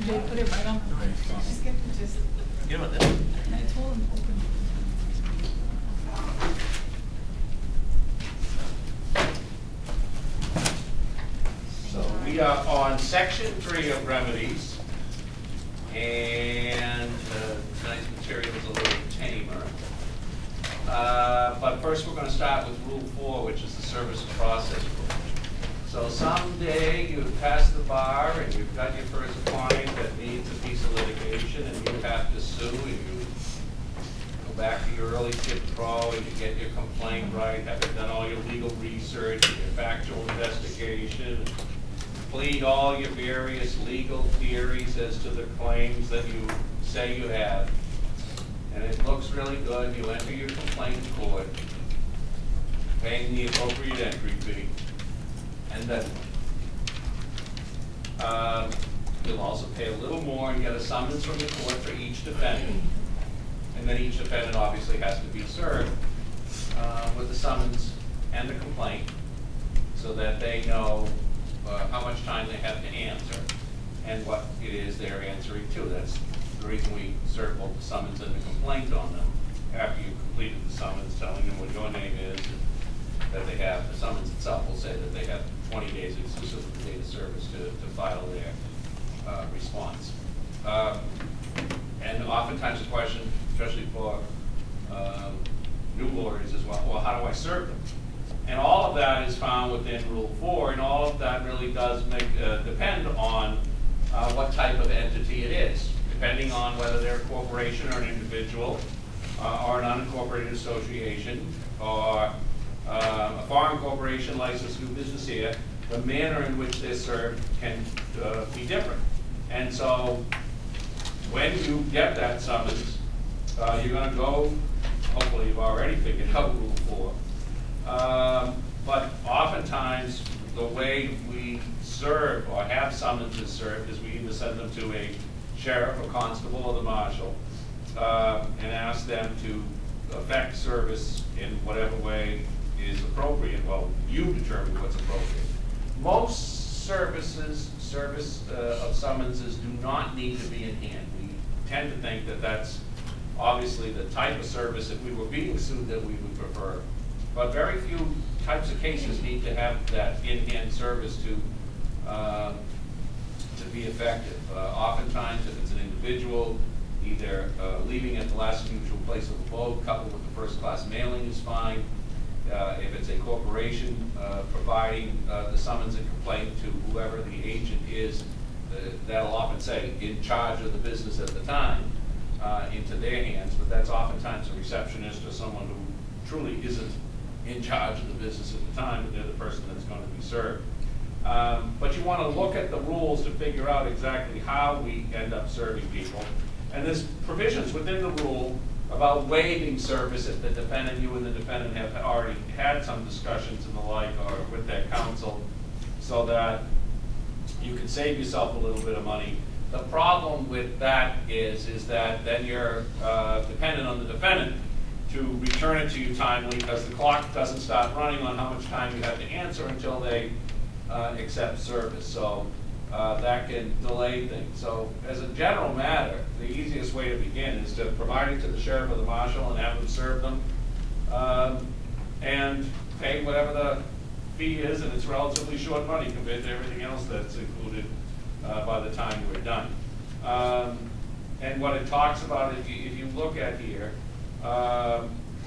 They put it right on the door. Just get the gist. You know what that is? And I told him open. So we are on section 3 of remedies, and tonight's material is a little tamer. But first we're going to start with rule 4, which is the service of process rule. So someday you've passed the bar and you've got your first client that needs a piece of litigation and you have to sue, and you go back to your early kid pro and you get your complaint right, having done all your legal research and your factual investigation, plead all your various legal theories as to the claims that you say you have, and it looks really good. You enter your complaint in court, paying the appropriate entry fee, and then you'll also pay a little more and get a summons from the court for each defendant. And then each defendant obviously has to be served with the summons and the complaint so that they know how much time they have to answer and what it is they're answering to. That's the reason we serve both the summons and the complaint on them after you've completed the summons, telling them what your name is, and that they have, the summons itself will say that they have 20 days exclusive of the date of service to file their response. And oftentimes the question, especially for new lawyers as well how do I serve them? And all of that is found within Rule 4, and all of that really does depend on what type of entity it is, depending on whether they're a corporation or an individual, or an unincorporated association, or a foreign corporation licensed to do business here. The manner in which they're served can be different. And so when you get that summons, you're going to go, hopefully you've already figured out Rule 4. But oftentimes, the way we serve or have summonses served is we either send them to a sheriff or constable or the marshal and ask them to effect service in whatever way is appropriate. Well, you determine what's appropriate. Most service of summonses do not need to be in hand. We tend to think that that's obviously the type of service, if we were being sued, that we would prefer. But very few types of cases need to have that in-hand service to be effective. Oftentimes, if it's an individual, either leaving at the last and usual place of abode, coupled with the first-class mailing is fine. If it's a corporation, providing the summons and complaint to whoever the agent is, that'll often say in charge of the business at the time, into their hands, but that's oftentimes a receptionist or someone who truly isn't in charge of the business at the time, but they're the person that's going to be served. But you want to look at the rules to figure out exactly how we end up serving people. And there's provisions within the rule about waiving service if the defendant, you and the defendant have already had some discussions and the like, or with their counsel, so that you can save yourself a little bit of money. The problem with that is that then you're dependent on the defendant to return it to you timely, because the clock doesn't start running on how much time you have to answer until they accept service. So that can delay things. So as a general matter, the easiest way to begin is to provide it to the sheriff or the marshal and have them serve them, and pay whatever the fee is, and it's relatively short money compared to everything else that's included by the time we're done. And what it talks about, if you look at here,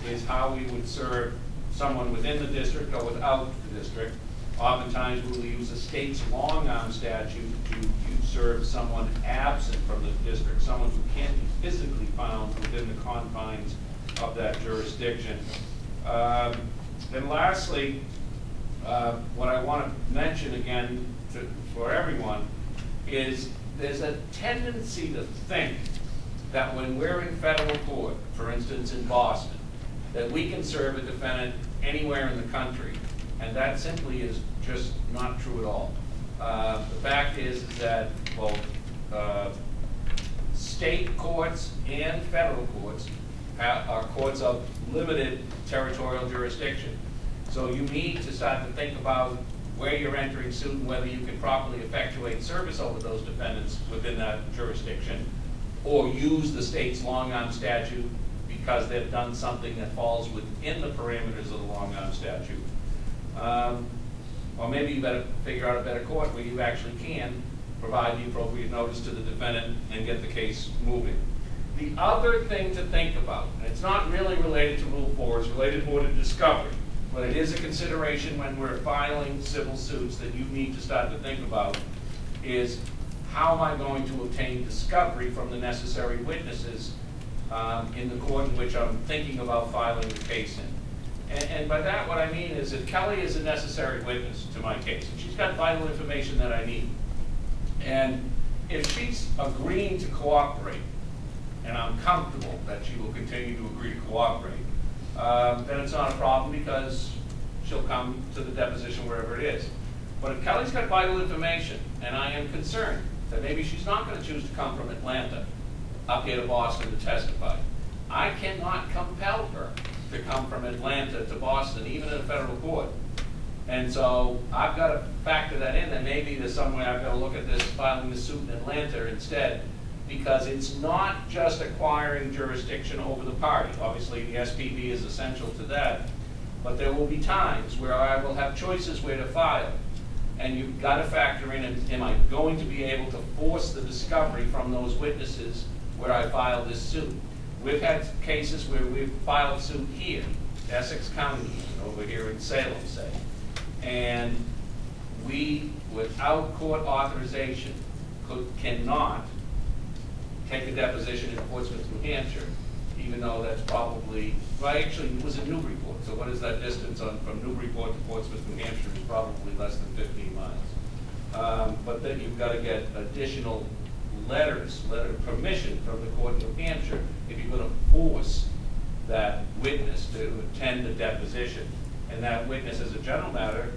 is how we would serve someone within the district or without the district. Oftentimes we will use a state's long-arm statute to serve someone absent from the district, someone who can't be physically found within the confines of that jurisdiction. And lastly, what I want to mention again for everyone is there's a tendency to think that when we're in federal court, for instance in Boston, that we can serve a defendant anywhere in the country, and that simply is just not true at all. The fact is that both state courts and federal courts are courts of limited territorial jurisdiction. So you need to start to think about where you're entering suit and whether you can properly effectuate service over those defendants within that jurisdiction, or use the state's long-arm statute because they've done something that falls within the parameters of the long-arm statute. Or maybe you better figure out a better court where you actually can provide the appropriate notice to the defendant and get the case moving. The other thing to think about, and it's not really related to Rule 4, it's related more to discovery, but it is a consideration when we're filing civil suits that you need to start to think about, is how am I going to obtain discovery from the necessary witnesses in the court in which I'm thinking about filing the case in. And by that, what I mean is if Kelly is a necessary witness to my case, and she's got vital information that I need, and if she's agreeing to cooperate, and I'm comfortable that she will continue to agree to cooperate, then it's not a problem because she'll come to the deposition wherever it is. But if Kelly's got vital information, and I am concerned that maybe she's not going to choose to come from Atlanta up here to Boston to testify, I cannot compel her to come from Atlanta to Boston, even in a federal court. And so I've got to factor that in, that maybe there's some way I've got to look at this, filing the suit in Atlanta instead, because it's not just acquiring jurisdiction over the party. Obviously, the SPV is essential to that, but there will be times where I will have choices where to file. And you've got to factor in, am I going to be able to force the discovery from those witnesses where I file this suit? We've had cases where we've filed suit here, Essex County, over here in Salem, say, and we, without court authorization, cannot take a deposition in Portsmouth, New Hampshire, even though that's probably, well, actually, it was in Newburyport, so what is that distance from Newburyport to Portsmouth, New Hampshire is probably less than 15 miles. But then you've got to get additional letter permission from the court in New Hampshire if you're going to force that witness to attend the deposition. And that witness, as a general matter,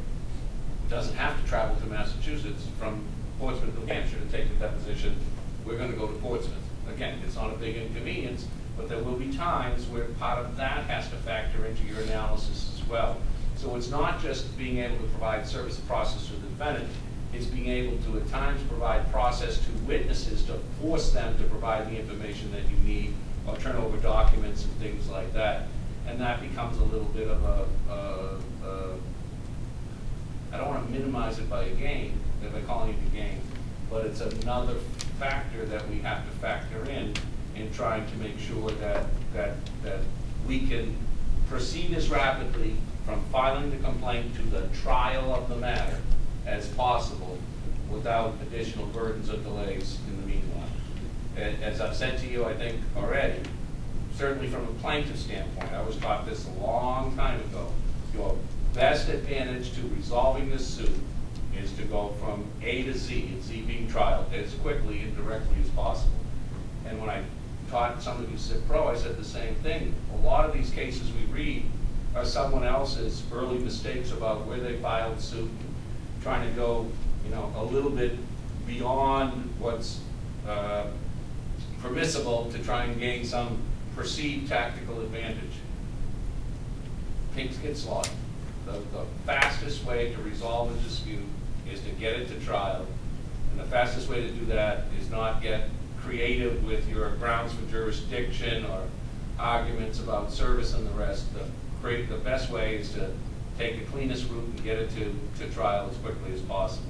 doesn't have to travel to Massachusetts from Portsmouth, New Hampshire to take the deposition. We're going to go to Portsmouth. Again, it's not a big inconvenience, but there will be times where part of that has to factor into your analysis as well. So it's not just being able to provide service process to the defendant, it's being able to at times provide process to witnesses to force them to provide the information that you need, or turn over documents and things like that. And that becomes a little bit of I don't want to minimize it by a game, by calling it a game, but it's another factor that we have to factor in trying to make sure that we can proceed as rapidly from filing the complaint to the trial of the matter as possible without additional burdens or delays in the meanwhile. As I've said to you, I think already, certainly from a plaintiff standpoint, I was taught this a long time ago, your best advantage to resolving this suit is to go from A to Z, and Z being trial, as quickly and directly as possible. And when I taught somebody who's Civ Pro, I said the same thing. A lot of these cases we read are someone else's early mistakes about where they filed suit, trying to go, a little bit beyond what's permissible to try and gain some perceived tactical advantage. Things get slaughtered. The fastest way to resolve a dispute is to get it to trial, and the fastest way to do that is not get creative with your grounds for jurisdiction or arguments about service and the rest. The best way is to take the cleanest route and get it to trial as quickly as possible.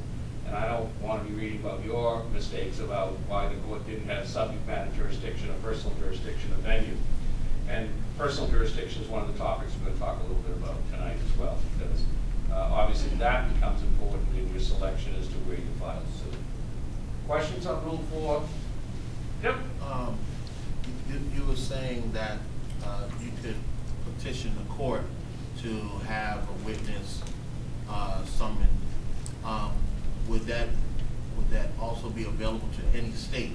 And I don't want to be reading about your mistakes about why the court didn't have subject matter jurisdiction or personal jurisdiction of venue. And personal jurisdiction is one of the topics we're going to talk a little bit about tonight as well, because obviously that becomes important in your selection as to where you file the suit. Questions on Rule 4? Yep. You were saying that you could petition the court to have a witness summoned. Would that also be available to any state?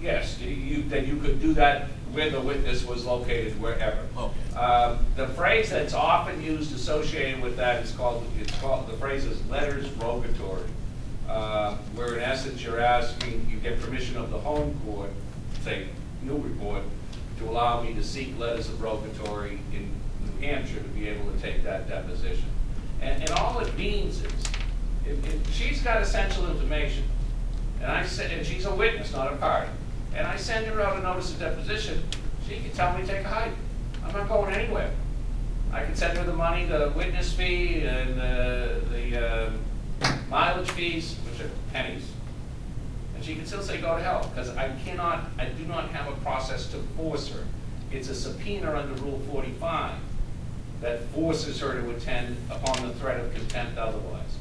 Yes, you could do that where the witness was located, wherever. Okay. The phrase that's often used associated with that is the phrase is letters rogatory. where in essence you're asking, you get permission of the home court, say Newburyport, to allow me to seek letters of rogatory in New Hampshire to be able to take that deposition. And all it means is, if she's got essential information, and she's a witness, not a party, and I send her out a notice of deposition, she can tell me to take a hike. I'm not going anywhere. I can send her the money, the witness fee, and the mileage fees, which are pennies. And she can still say go to hell, because I do not have a process to force her. It's a subpoena under Rule 45 that forces her to attend upon the threat of contempt otherwise.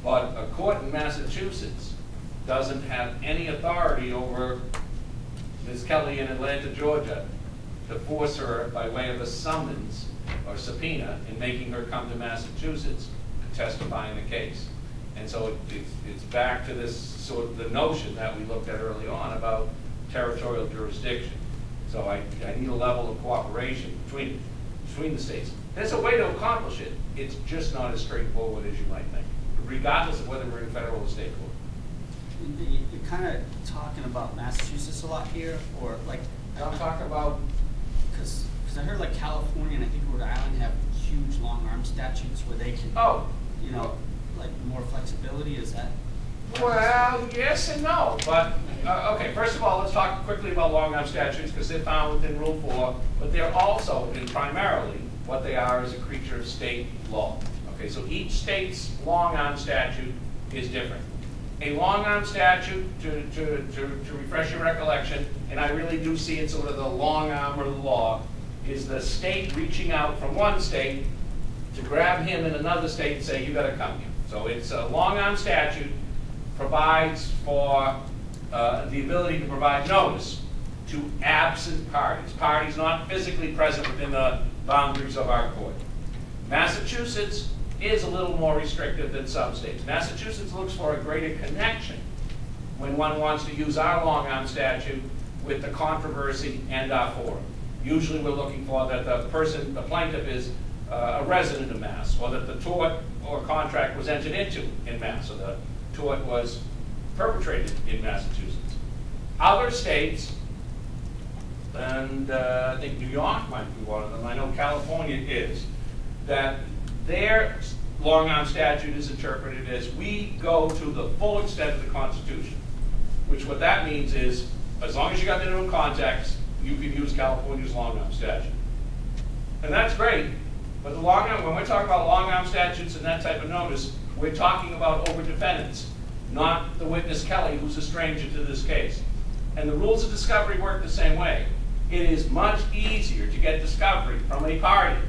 But a court in Massachusetts doesn't have any authority over Ms. Kelly in Atlanta, Georgia, to force her by way of a summons or subpoena in making her come to Massachusetts to testify in the case. And so it's back to this sort of the notion that we looked at early on about territorial jurisdiction. So I need a level of cooperation between the states. There's a way to accomplish it. It's just not as straightforward as you might think, regardless of whether we're in federal or state court. You're kind of talking about Massachusetts a lot here, or like I'm talking about, because I heard like California and I think Rhode Island have huge long arm statutes where they can, you know, like more flexibility. Is that? Well, yes and no, but okay. First of all, let's talk quickly about long arm statutes because they're found within Rule 4, but they're also, and primarily, what they are is a creature of state law. Okay, so each state's long arm statute is different. A long arm statute, to refresh your recollection, and I really do see it sort of the long arm of the law, is the state reaching out from one state to grab him in another state and say, you gotta come here. So it's a long arm statute, provides for the ability to provide notice to absent parties, parties not physically present within the boundaries of our court. Massachusetts is a little more restrictive than some states. Massachusetts looks for a greater connection when one wants to use our long arm statute with the controversy and our forum. Usually we're looking for that the plaintiff is a resident of Mass, or that the tort or contract was entered into in Mass, or the tort was perpetrated in Massachusetts. Other states, and I think New York might be one of them, I know California is, that their long arm statute is interpreted as we go to the full extent of the Constitution, which what that means is, as long as you got the minimum context, you can use California's long arm statute. And that's great, but the long arm, when we're talking about long arm statutes and that type of notice, we're talking about over defendants, not the witness Kelly, who's a stranger to this case. And the rules of discovery work the same way. It is much easier to get discovery from a party,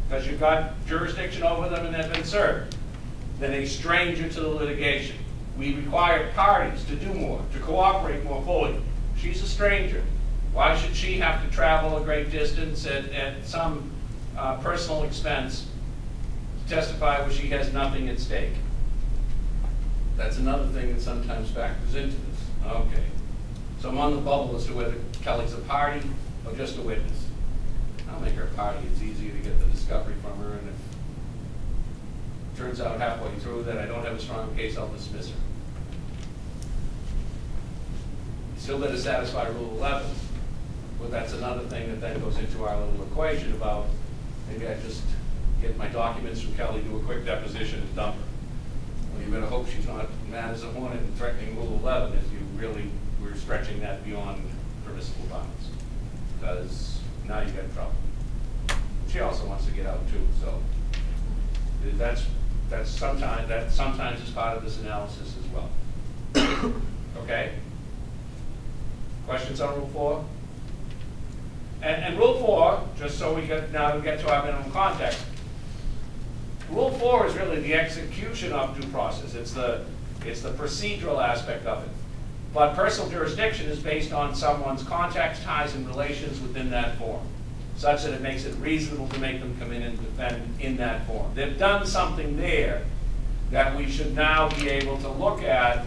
because you've got jurisdiction over them and they've been served, than a stranger to the litigation. We require parties to do more, to cooperate more fully. She's a stranger. Why should she have to travel a great distance at some personal expense to testify where she has nothing at stake? That's another thing that sometimes factors into this. Okay, so I'm on the bubble as to whether Kelly's a party or just a witness. I'll make her a party. It's easier to get the discovery from her, and if it turns out halfway through that I don't have a strong case, I'll dismiss her. Still better satisfy Rule 11, but that's another thing that then goes into our little equation about maybe I just get my documents from Kelly, do a quick deposition, and dump her. Well, you better hope she's not mad as a hornet and threatening Rule 11 if you really were stretching that beyond permissible bounds, because now you get in trouble. She also wants to get out too, so that sometimes is part of this analysis as well. Okay? Questions on Rule 4? And Rule 4, just so we get to our minimum context, Rule 4 is really the execution of due process. It's the procedural aspect of it. But personal jurisdiction is based on someone's contacts, ties, and relations within that forum, such that it makes it reasonable to make them come in and defend in that forum. They've done something there that we should now be able to look at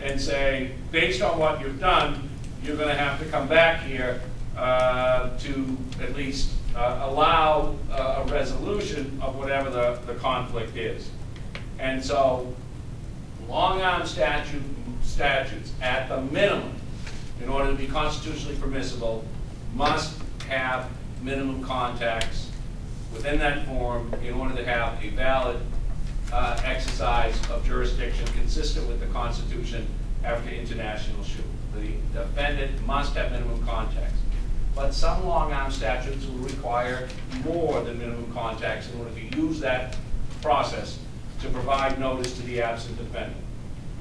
and say, based on what you've done, you're going to have to come back here to at least allow a resolution of whatever the conflict is. And so long-arm statutes, at the minimum, in order to be constitutionally permissible, must have minimum contacts within that form in order to have a valid exercise of jurisdiction consistent with the Constitution after international shoot. The defendant must have minimum contacts. But some long-arm statutes will require more than minimum contacts in order to use that process to provide notice to the absent defendant.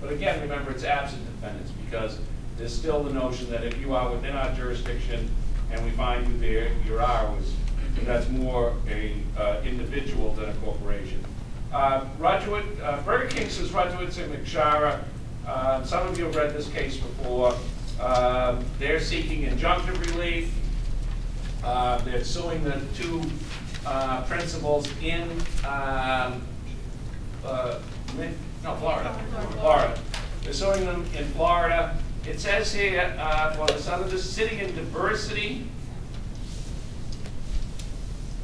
But again, remember, it's absent defendants, because there's still the notion that if you are within our jurisdiction and we find you there, you're ours. And that's more a individual than a corporation. Burger King says Rudgewitz and McShara. Some of you have read this case before. They're seeking injunctive relief. They're suing the two principals in Florida. They're suing them in Florida. It says here, for the son of the sitting in diversity.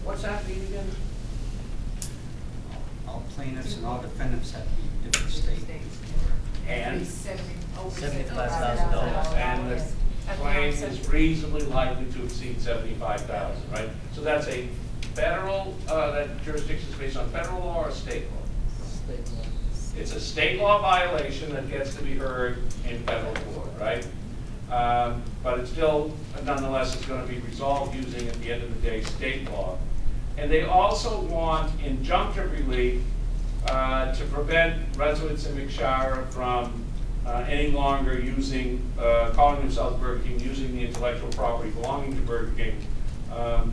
What's happening again? All plaintiffs and all defendants have to be different states. And $75,000. And the claim is reasonably likely to exceed $75,000, right? So that's a federal, that jurisdiction is based on federal law or state law? State law. It's a state law violation that gets to be heard in federal court, right? But it's still, nonetheless, it's going to be resolved using, at the end of the day, state law. And they also want injunctive relief to prevent Rudgewitz and McShara from any longer using, calling themselves Burger King, using the intellectual property belonging to Burger King.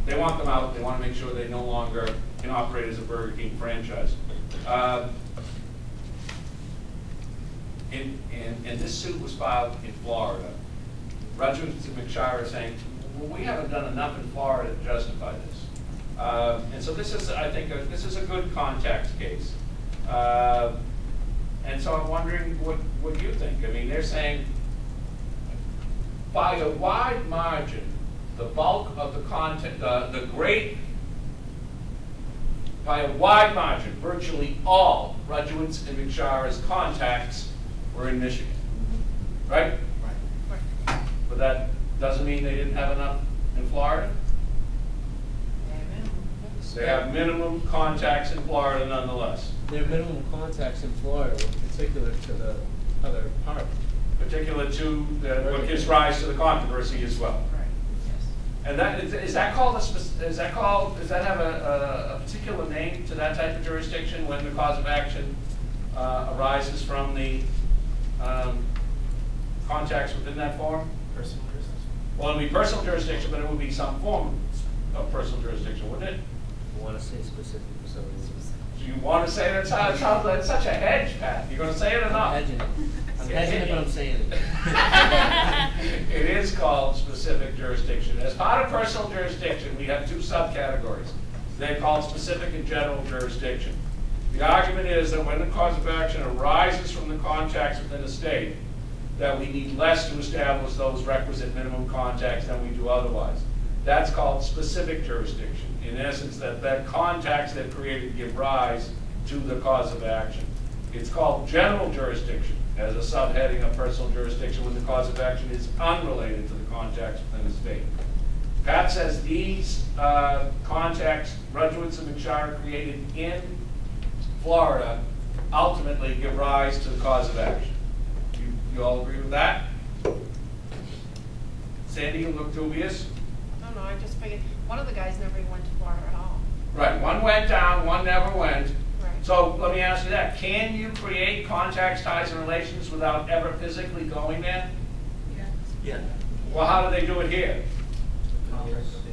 They want them out. They want to make sure they no longer can operate as a Burger King franchise. And this suit was filed in Florida. Rudgewitz and McShara are saying, well, we haven't done enough in Florida to justify this. And so this is, I think, this is a good context case. And so I'm wondering what you think. I mean, they're saying, by a wide margin, the bulk of the content, by a wide margin, virtually all Rudgewitz and McShara's contacts were in Michigan, right? Right. But that doesn't mean they didn't have enough in Florida. They have minimum contacts in Florida nonetheless. There are minimum contacts in Florida, particular to the other part. Particular to what gives rise to the controversy as well. Right, yes. And that is that called does that have a particular name to that type of jurisdiction when the cause of action arises from the contacts within that form? Personal jurisdiction. Well, it would be personal jurisdiction, but it would be some form of personal jurisdiction, wouldn't it? I want to say specific for some reason. Do you want to say it? It sounds like such a hedge, Pat. You're going to say it or not? I'm hedging it. I'm hedging it, but I'm saying it. It is called specific jurisdiction. As part of personal jurisdiction, we have two subcategories. They're called specific and general jurisdiction. The argument is that when the cause of action arises from the contacts within a state, that we need less to establish those requisite minimum contacts than we do otherwise. That's called specific jurisdiction. In essence, that contacts that created give rise to the cause of action. It's called general jurisdiction as a subheading of personal jurisdiction when the cause of action is unrelated to the contacts within the state. Pat says these contacts Rudgewitz and McShara created in Florida ultimately give rise to the cause of action. You all agree with that? Sandy, you look dubious. No, I just figured, one of the guys never even went to Florida at all. Right, one went down, one never went. Right. So let me ask you that. Can you create contacts, ties, and relations without ever physically going there? Yeah. Well, how do they do it here?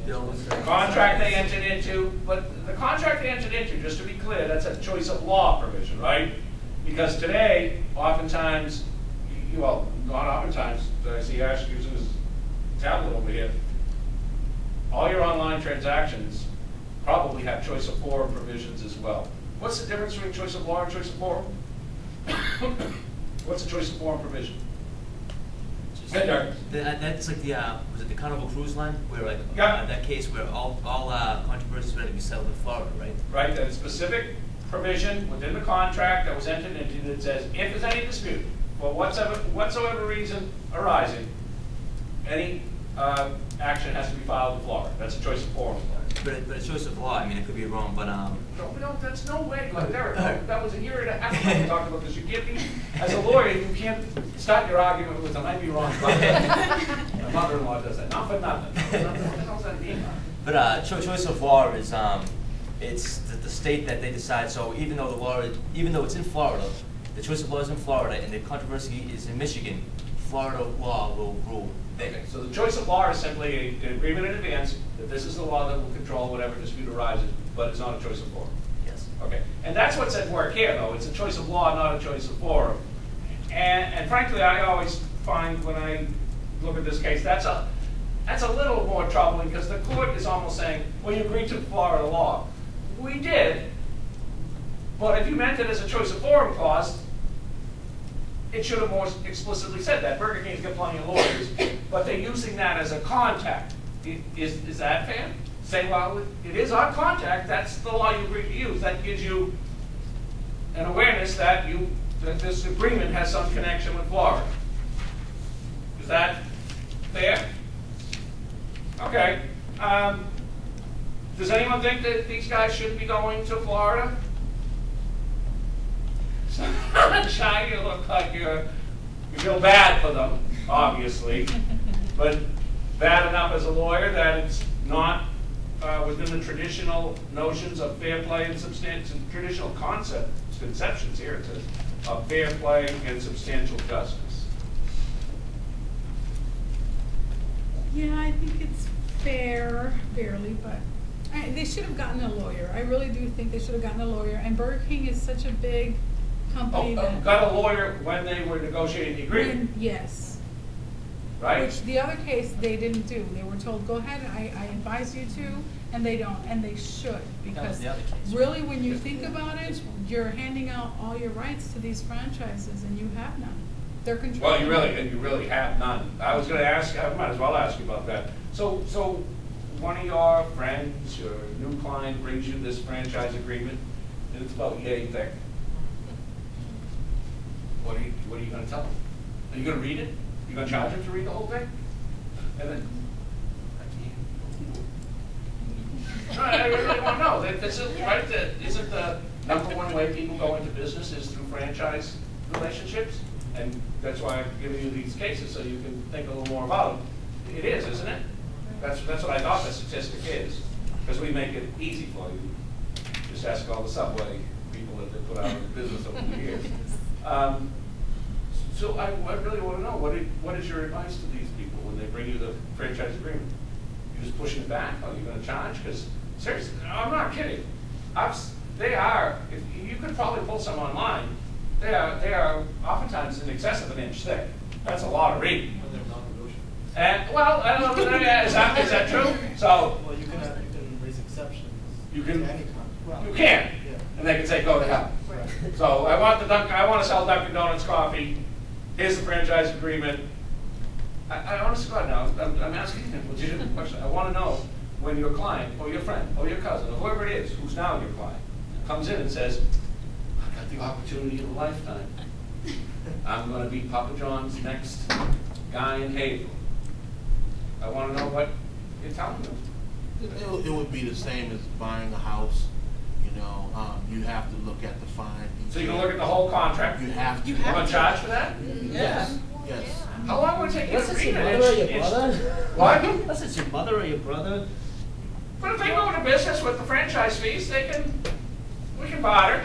The contract they entered into, but the contract they entered into, just to be clear, that's a choice of law provision, right? Because today, oftentimes, well, not oftentimes, I see Ash using his tablet over here. All your online transactions probably have choice of forum provisions as well. What's the difference between choice of law and choice of forum? What's the choice of forum provision? That's like the was it the Carnival Cruise Line where like Yeah. that case where all controversies were to be settled in Florida, right? Right, that is specific? provision within the contract that was entered into that says, if there's any dispute, for whatsoever reason arising, any action has to be filed in Florida. That's a choice of forum. But it's choice of law. I mean, it could be wrong, but No, that's no way. Like, Derek, that was a year and a half ago we talked about this. You can't be, as a lawyer, you can't start your argument with, I might be wrong. My mother-in-law does that. Not for nothing. What the hell does that mean? But choice of law is it's the state that they decide. So even though the law, even though it's in Florida, the choice of law is in Florida, and the controversy is in Michigan, Florida law will rule. Okay, so the choice of law is simply an agreement in advance that this is the law that will control whatever dispute arises, but it's not a choice of forum. Yes. Okay, and that's what's at work here, though. It's a choice of law, not a choice of forum. And frankly, I always find when I look at this case, that's a little more troubling because the court is almost saying, well, you agreed to Florida law. We did, but if you meant it as a choice of forum clause, it should have more explicitly said that. Burger King's got plenty of lawyers, but they're using that as a contact. Is that fair? Say, well, it is our contact. That's the law you agree to use. That gives you an awareness that this agreement has some connection with Florida. Is that fair? Okay. Does anyone think that these guys should be going to Florida? Shy, you look like you feel bad for them, obviously, but bad enough as a lawyer that it's not within the traditional notions of fair play and traditional conceptions here, it says, of fair play and substantial justice. Yeah, I think it's fair, barely, but they should have gotten a lawyer. I really do think they should have gotten a lawyer. And Burger King is such a big company that got a lawyer when they were negotiating the agreement. Yes. Right? Which the other case they didn't do. They were told, go ahead, I advise you to, and they don't, and they should. Because the other case. really, when you think about it, you're handing out all your rights to these franchises, and you have none. They're controlling. Well, you really have none. I was going to ask, I might as well ask you about that. So one of your friends, your new client, brings you this franchise agreement, and it's about yay thick. What are you going to tell them? Are you going to read it? You're going to charge them to read the whole thing? And then, I really want to know. Right? Isn't the number one way people go into business is through franchise relationships? And that's why I'm giving you these cases so you can think a little more about them. It is, isn't it? That's what I thought the statistic is. Because we make it easy for you. Just ask all the Subway people that they put out of business over the years. So I really want to know, what is your advice to these people when they bring you the franchise agreement? You just pushing it back? Are you going to charge? Because seriously, I'm not kidding. They are, if you could probably pull some online, they are oftentimes in excess of an inch thick. That's a lot of reading. When they're non-negotiable. And, well, I don't know, is that true? So, Well, you can raise exceptions. You can- to any contract. you can. Yeah. And they can say, go to hell. Right. So I want to sell Dunkin' Donuts coffee. Here's the franchise agreement. I honestly, God, now I'm asking a legitimate question. I want to know when your client or your friend or your cousin or whoever it is who's now your client comes in and says, I got the opportunity of a lifetime. I'm going to be Papa John's next guy in Haverhill. I want to know what you're telling them. It would be the same as buying a house. You know, you have to look at the fine. So you can look at the whole contract? You have to. You want to charge for that? Yes. Yes. How long would it take you to Unless it's read your it? mother or your brother. What? Unless it's your mother or your brother. But if they go into business with the franchise fees, we can barter.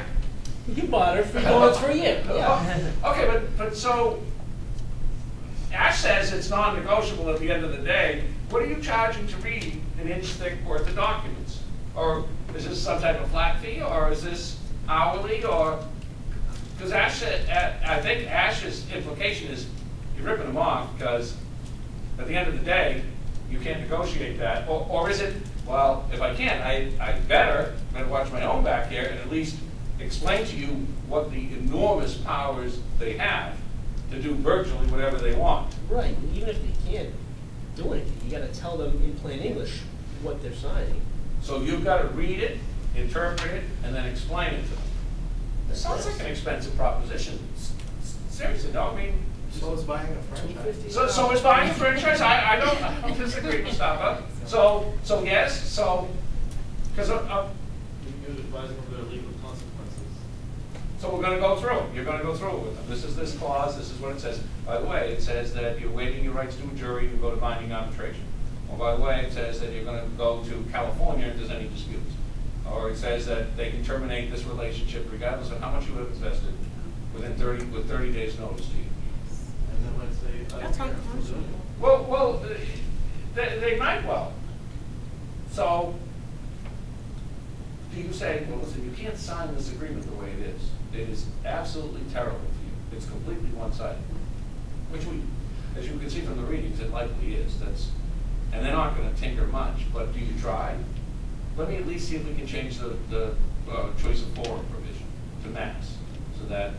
You can buy her free donuts for a year. Yeah. Okay, but so, Ash says it's non-negotiable at the end of the day. What are you charging to read an inch thick worth of documents? Or is this some type of flat fee, or is this hourly, or, because Ash said, I think Ash's implication is you're ripping them off because at the end of the day, you can't negotiate that. Or is it, well, if I can't, I better watch my own back here and at least explain to you what the enormous powers they have to do virtually whatever they want. Right. And even if they can't do anything, you got to tell them in plain English what they're signing. So you've got to read it, interpret it, and then explain it to them. Sounds like an expensive proposition. Seriously, no, I mean. So is buying a franchise. So is buying a franchise? I don't disagree, Mustafa. So yes, because You're advising of their legal consequences. so we're gonna go through. You're gonna go through it with them. This is this clause, this is what it says. By the way, it says that you're waiving your rights to a jury, you go to binding arbitration. Or by the way, it says that you're gonna go to California if there's any disputes. Or it says that they can terminate this relationship regardless of how much you have invested with 30 days notice to you. And then let's say, I don't That's care, how- I'm doing it. Well, they might well. So, do you say, well, listen, you can't sign this agreement the way it is. It is absolutely terrible for you. It's completely one-sided. Which as you can see from the readings, it likely is. And they're not gonna tinker much, but do you try? Let me at least see if we can change the choice of forum provision to mass, so that,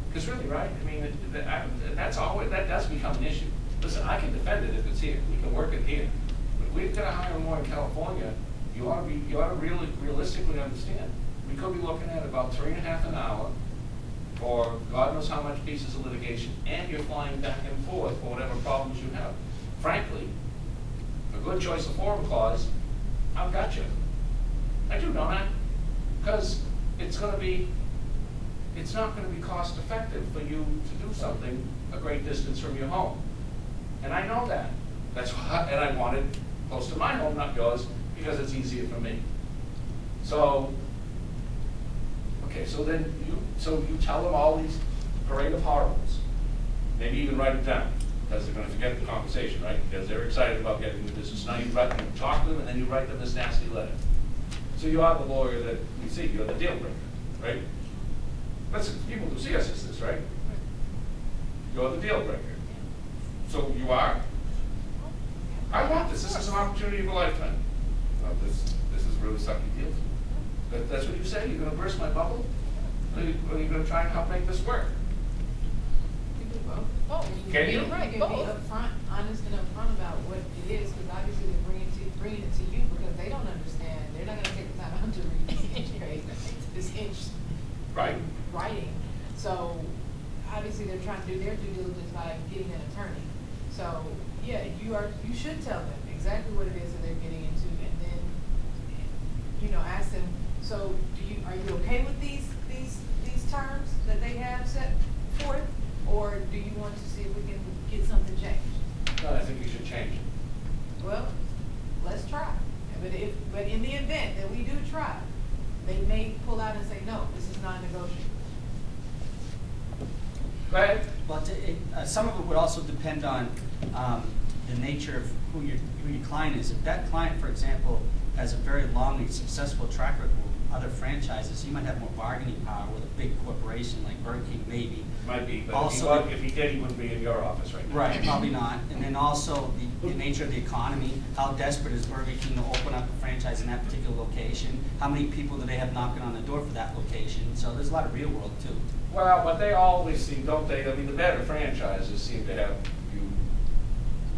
because really, right, I mean, that does become an issue. Listen, I can defend it if it's here, we can work it here, but if we've got to hire more in California, you ought to really realistically understand, we could be looking at about 3.5 an hour for God knows how much pieces of litigation, and you're flying back and forth for whatever problems you have. Frankly, a good choice of forum clause, I've got you. I do, don't I? Because it's not going to be cost effective for you to do something a great distance from your home. And I know that. That's why, and I want it close to my home, not yours, because it's easier for me. So, okay, so then you tell them all these parade of horribles. Maybe even write it down, because they're going to forget the conversation, right? Because they're excited about getting the business. Now you talk to them, and then you write them this nasty letter. So you are the lawyer that we see, you're the deal breaker, right? Listen, people who see us as this, right? You're the deal breaker. So you are? I want this. This is an opportunity of a lifetime. This is a really sucky deal. That's what you say? You're going to burst my bubble? Or are you going to try and help make this work? Both. Can you? You're right. You can be upfront, honest and upfront about what it is, because obviously they're bringing it to you because they don't understand. They're not going to take the time out to read this inch Right. writing. So obviously they're trying to do their due diligence by getting an attorney. So yeah, you should tell them exactly what it is that they're getting into, and then ask them. So are you okay with these terms that they have set forth? Or do you want to see if we can get something changed? No, I think you should change it. Well, let's try. But in the event that we do try, they may pull out and say, no, this is non-negotiable. Go ahead. But some of it would also depend on the nature of who your client is. If that client, for example, has a very long and successful track record with other franchises, he might have more bargaining power with a big corporation like Burger King, maybe. Might be, but Also, if he did, he wouldn't be in your office right now. Right, probably not. And then also the nature of the economy. How desperate is Burger King to open up a franchise in that particular location? How many people do they have knocking on the door for that location? So there's a lot of real world too. Well, but they always seem, don't they? I mean, the better franchises seem to have you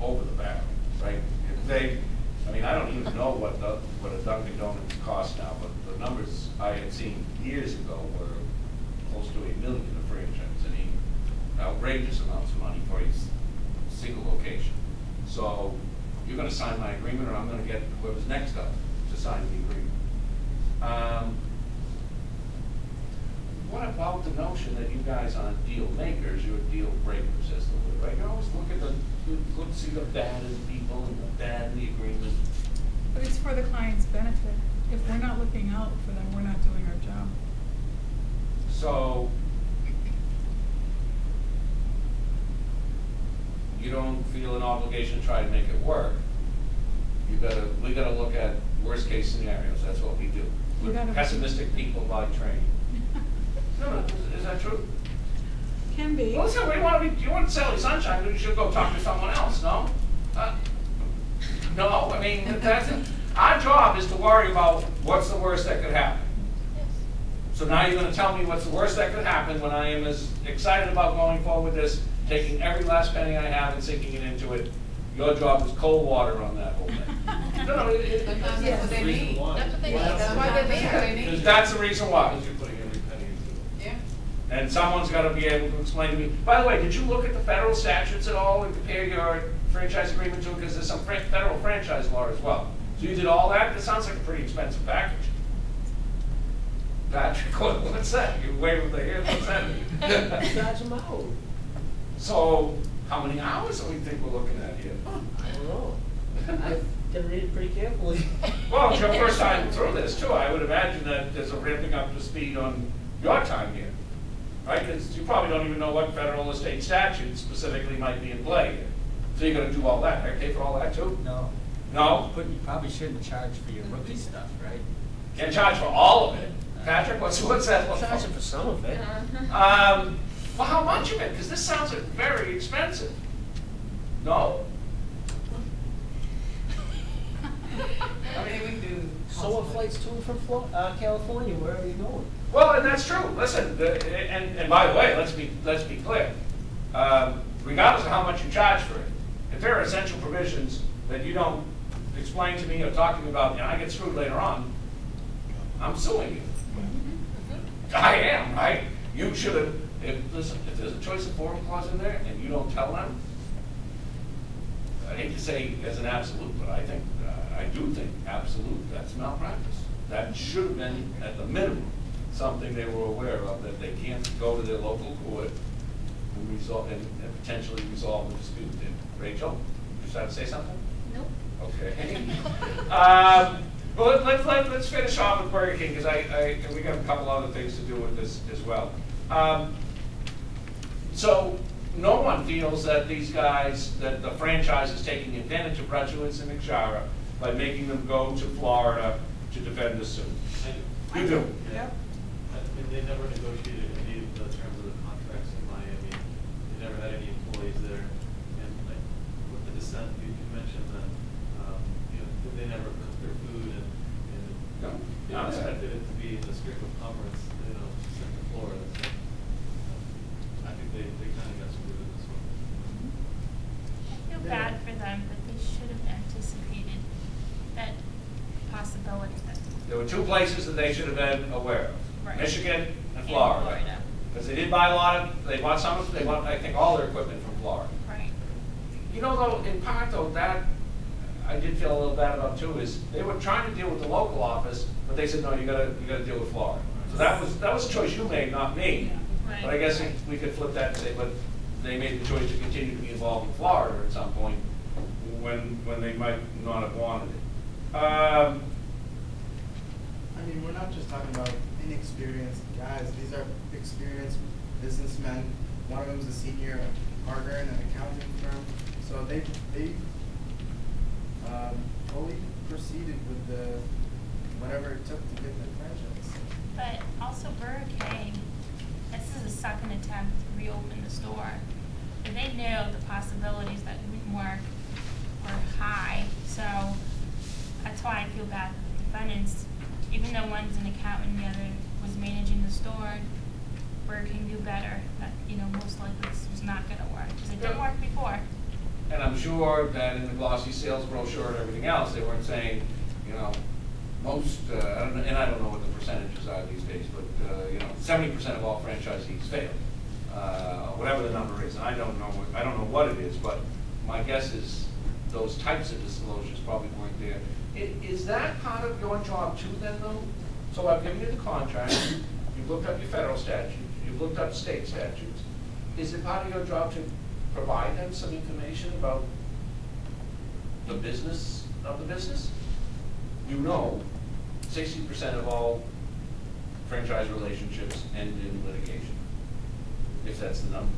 over the barrel, right? I don't even know what a Dunkin' Donuts costs now, but the numbers I had seen years ago were close to $1 million a franchise. I mean, outrageous amounts of money for a single location. So you're going to sign my agreement, or I'm going to get whoever's next up to sign the agreement. What about the notion that you guys aren't deal makers, you're deal breakers, as the word, right? You always look at see the bad in people and the bad in the agreement. But it's for the client's benefit. If we're not looking out for them, we're not doing our job. So you don't feel an obligation to try to make it work. We gotta look at worst case scenarios. That's what we do. We're pessimistic people by training. No, is that true? Can be. Well, listen, you want Sally Sunshine, you should go talk to someone else, no? No, I mean, our job is to worry about what's the worst that could happen. So now you're going to tell me what's the worst that could happen when I am as excited about going forward with this, taking every last penny I have and sinking it into it. Your job is cold water on that whole thing. No, That's what they need. That's That's what they need. That's why they're there. that's the reason why. Because you're putting every penny into it. Yeah. And someone's gotta be able to explain to me, by the way, did you look at the federal statutes at all and compare your franchise agreement to it? Because there's some federal franchise law as well. So you did all that? That sounds like a pretty expensive package. Patrick, what's that? You're waving the hand, what's that mean? Charge them out. So, how many hours do we think we're looking at here? I don't know. I did read it pretty carefully. Well, it's your first time through this too. I would imagine that there's a ramping up to speed on your time here, right? Because you probably don't even know what federal or state statutes specifically might be in play here. So you're gonna do all that, right? Pay for all that too? No. No? But you probably shouldn't charge for your rookie stuff, right? Can't charge for all of it. Patrick, what's that look Charge them for some of it. Well, how much of it? Because this sounds like very expensive. No? I mean, we do. So what flights to and from California? Where are you going? Well, and that's true. Listen, and by the way, let's be clear. Regardless of how much you charge for it, if there are essential provisions that you don't explain to me or talk to me about, and I get screwed later on, I'm suing you. I am, right? You should have. Listen, if there's a choice of forum clause in there and you don't tell them, I hate to say as an absolute, but I think I do think absolute. That's malpractice. That should have been at the minimum something they were aware of, that they can't go to their local court and resolve and potentially resolve the dispute. Rachel, you just have to say something? Nope. Okay. Well, let's finish off with Burger King, because we got a couple other things to do with this as well. So no one feels that these guys, that the franchise is taking advantage of Rutschewitz and McShara by making them go to Florida to defend the suit. You do? Yeah. I mean, they never negotiated any of the terms of the contracts in Miami. They never had any employees there. And like, with the dissent, you mentioned that, you know, they never cooked their food and No. they expected it to be in the strict of commerce, you know, sent to Florida. So, I think they kind of got screwed in this one. I feel bad for them, but they should have anticipated that possibility that. There were two places that they should have been aware of, Right. Michigan and Florida. Because they did buy a lot of, they bought some of, they bought, I think, all their equipment from Florida. Right. You know, though, in part, though, that I did feel a little bad about too, is they were trying to deal with the local office, but they said, no, you gotta deal with Florida. So that was a choice you made, not me. Right. But I guess we could flip that and say, but they made the choice to continue to be involved in Florida at some point when they might not have wanted it. I mean, we're not just talking about inexperienced guys. These are experienced businessmen. One of them is a senior partner in an accounting firm. So they fully proceeded with the whatever it took to get the franchise. But also Burger King, this is a second attempt to reopen the store. And they knew the possibilities that wouldn't work were high. So that's why I feel bad for the defendants. Even though one's an accountant and the other was managing the store, Burger King knew better that, you know, most likely this was not going to work because it didn't work before. And I'm sure that in the glossy sales brochure and everything else, they weren't saying, you know, most, I don't know what the percentages are these days, but you know, 70% of all franchisees fail, whatever the number is. And I don't know what it is, but my guess is those types of disclosures probably weren't there. Is that part of your job too, then, though? So I've given you the contract. You've looked up your federal statutes. You've looked up state statutes. Is it part of your job to provide them some information about the business of the business? You know, 60% of all franchise relationships end in litigation, if that's the number.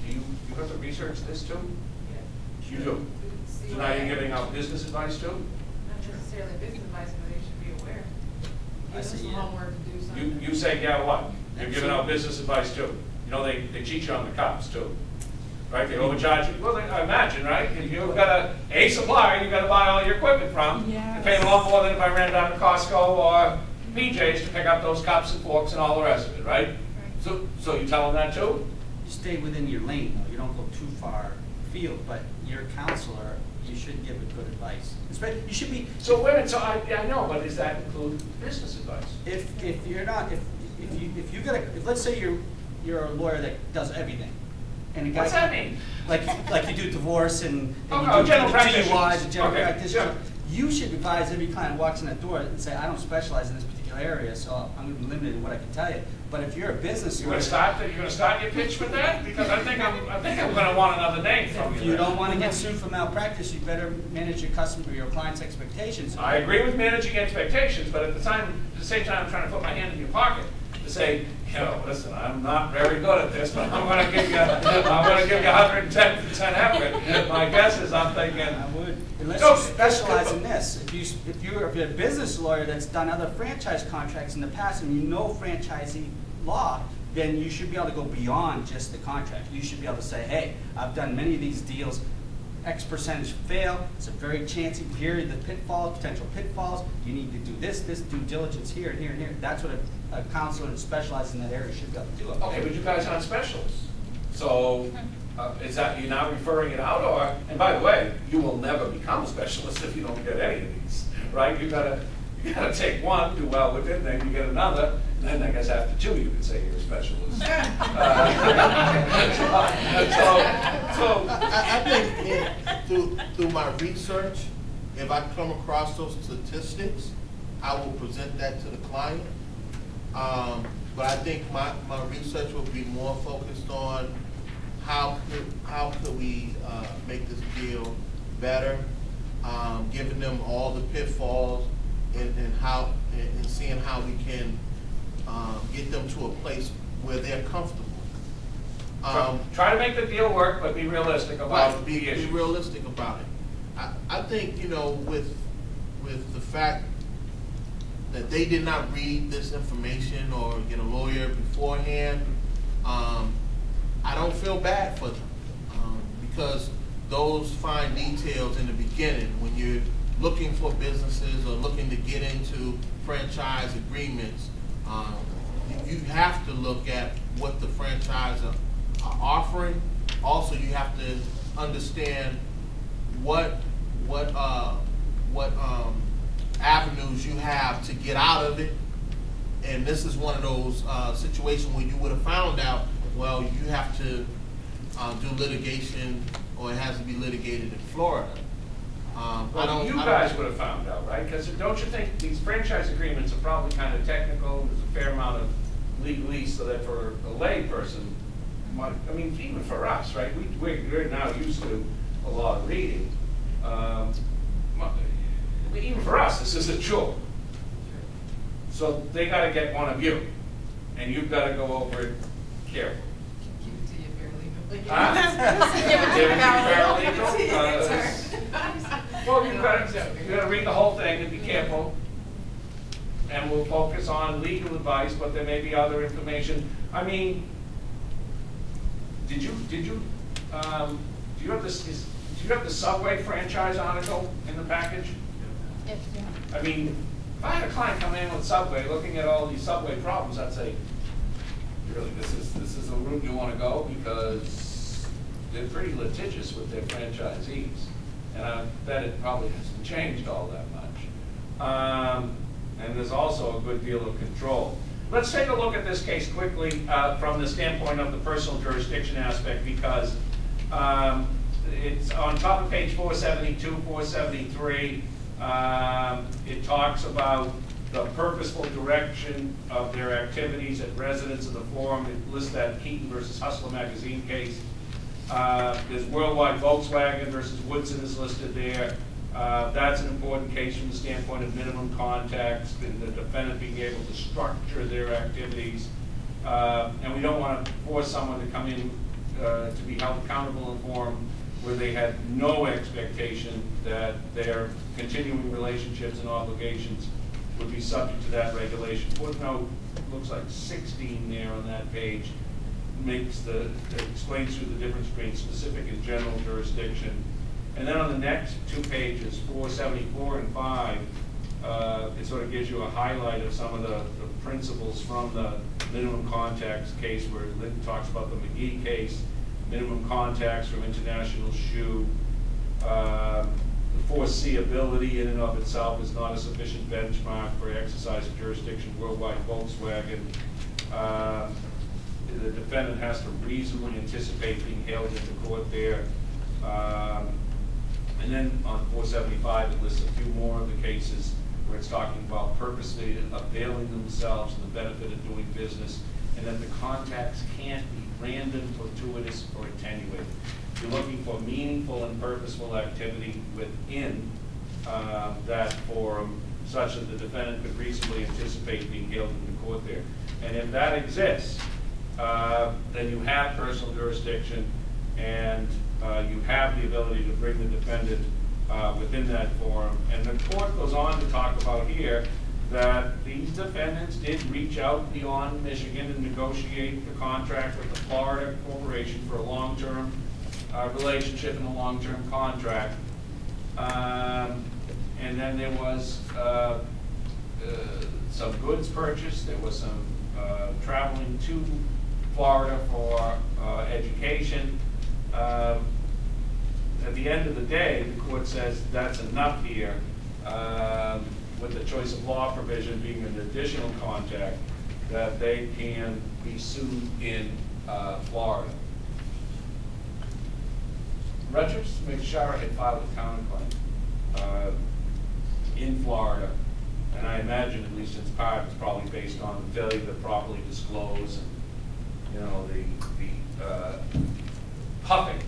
Do you have to research this too? Yeah. You do. So now you're giving out business advice too? Not necessarily business advice, but they should be aware. I Give them see, some yeah. homework to do something. You say, yeah, what? You're giving out business advice too. You know, they cheat you on the cops too. Right, they overcharge you. Well, I imagine, right? If you've got a supplier you've got to buy all your equipment from, Yes. you pay them a lot more than if I ran down to Costco or BJ's to pick up those cups and forks and all the rest of it, right? So you tell them that too? You stay within your lane, though. You don't go too far afield, but you're a counselor, you should give a good advice. You should be. So wait a minute, so I know, but does that include business advice? If you're not, if let's say you're you're a lawyer that does everything. And a guy What's that mean? Like you do divorce and Oh, you do general DUIs practitioners. and general Okay, practitioners. yeah. You should advise every client who walks in that door and say, I don't specialize in this particular area, so I'm gonna be limited in what I can tell you. But if you're a business You're lawyer. gonna start your pitch with that? Because I think I'm gonna want another name from you. If you there. don't want to get sued for malpractice, you better manage your customer, your client's expectations. I agree with managing expectations, but at the same time, I'm trying to put my hand in your pocket to say, you know, listen, I'm not very good at this, but I'm gonna give you 110% effort. My guess is I'm thinking, I would, unless No, you specialize in this. If you're a business lawyer that's done other franchise contracts in the past and you know franchisee law, then you should be able to go beyond just the contract. You should be able to say, hey, I've done many of these deals, X percentage fail, it's a very chancy, here are the pitfalls, potential pitfalls, you need to do this due diligence here and here and here. That's what a counselor that specializes in that area should be able to do. okay, but you guys aren't specialists. So, is that, you're now referring it out, or, and by the way, you will never become a specialist if you don't get any of these, right? You gotta take one, do well with it, then you get another, and then I guess after two, you can say you're a specialist. I think through my research, if I come across those statistics, I will present that to the client. But I think my research will be more focused on how could we make this deal better, giving them all the pitfalls and seeing how we can get them to a place where they're comfortable. Try to make the deal work, but be realistic about the Be issue. realistic about it. I think, you know, with the fact that they did not read this information or get a lawyer beforehand, I don't feel bad for them, because those fine details in the beginning, when you're looking for businesses or looking to get into franchise agreements, you have to look at what the franchisor are offering. Also, you have to understand what avenues you have to get out of it. And this is one of those situations where you would have found out, well, you have to do litigation, or it has to be litigated in Florida. Well, you guys would have found out, right? Because don't you think these franchise agreements are probably kind of technical, there's a fair amount of legalese, so that for a lay person, I mean, even for us, right, we're now used to a lot of reading. Even for us, this is a chore. So they gotta get one of you, and you've gotta go over it carefully. Give it to you barely. Huh? Give it to you Barely. Well, you gotta read the whole thing and be careful. And we'll focus on legal advice, but there may be other information. I mean, do you have the Subway franchise article in the package? Yes, yeah. I mean, if I had a client come in with Subway, looking at all these Subway problems, I'd say, really, this is the route you want to go, because they're pretty litigious with their franchisees, and I bet it probably hasn't changed all that much. And there's also a good deal of control. Let's take a look at this case quickly from the standpoint of the personal jurisdiction aspect, because it's on top of page 472, 473. It talks about the purposeful direction of their activities at residence of the forum. It lists that Keaton versus Hustler magazine case. There's Worldwide Volkswagen versus Woodson is listed there. That's an important case from the standpoint of minimum context and the defendant being able to structure their activities. And we don't want to force someone to come in to be held accountable in a forum where they had no expectation that their continuing relationships and obligations would be subject to that regulation. Footnote looks like 16 there on that page explains through the difference between specific and general jurisdiction. And then on the next two pages, 474 and 5, it sort of gives you a highlight of some of the principles from the minimum context case, where Lynn talks about the McGee case, minimum contacts from International Shoe. The foreseeability in and of itself is not a sufficient benchmark for exercise of jurisdiction. Worldwide Volkswagen. the defendant has to reasonably anticipate being hailed into court there. And then on 475, it lists a few more of the cases where it's talking about purposely availing themselves of the benefit of doing business, and that the contacts can't be random, fortuitous, or attenuated. You're looking for meaningful and purposeful activity within that forum, such that the defendant could reasonably anticipate being hailed into court there. And if that exists, then you have personal jurisdiction, and you have the ability to bring the defendant within that forum. And the court goes on to talk about here that these defendants did reach out beyond Michigan and negotiate the contract with the Florida corporation for a long-term relationship and a long-term contract. And then there was some goods purchased. There was some traveling to Florida for education. At the end of the day, the court says that's enough here, with the choice of law provision being an additional contact, that they can be sued in Florida. Rogers McShara had filed a counterclaim in Florida, and I imagine, at least its part, it's probably based on the failure to properly disclose, and, you know, the puffing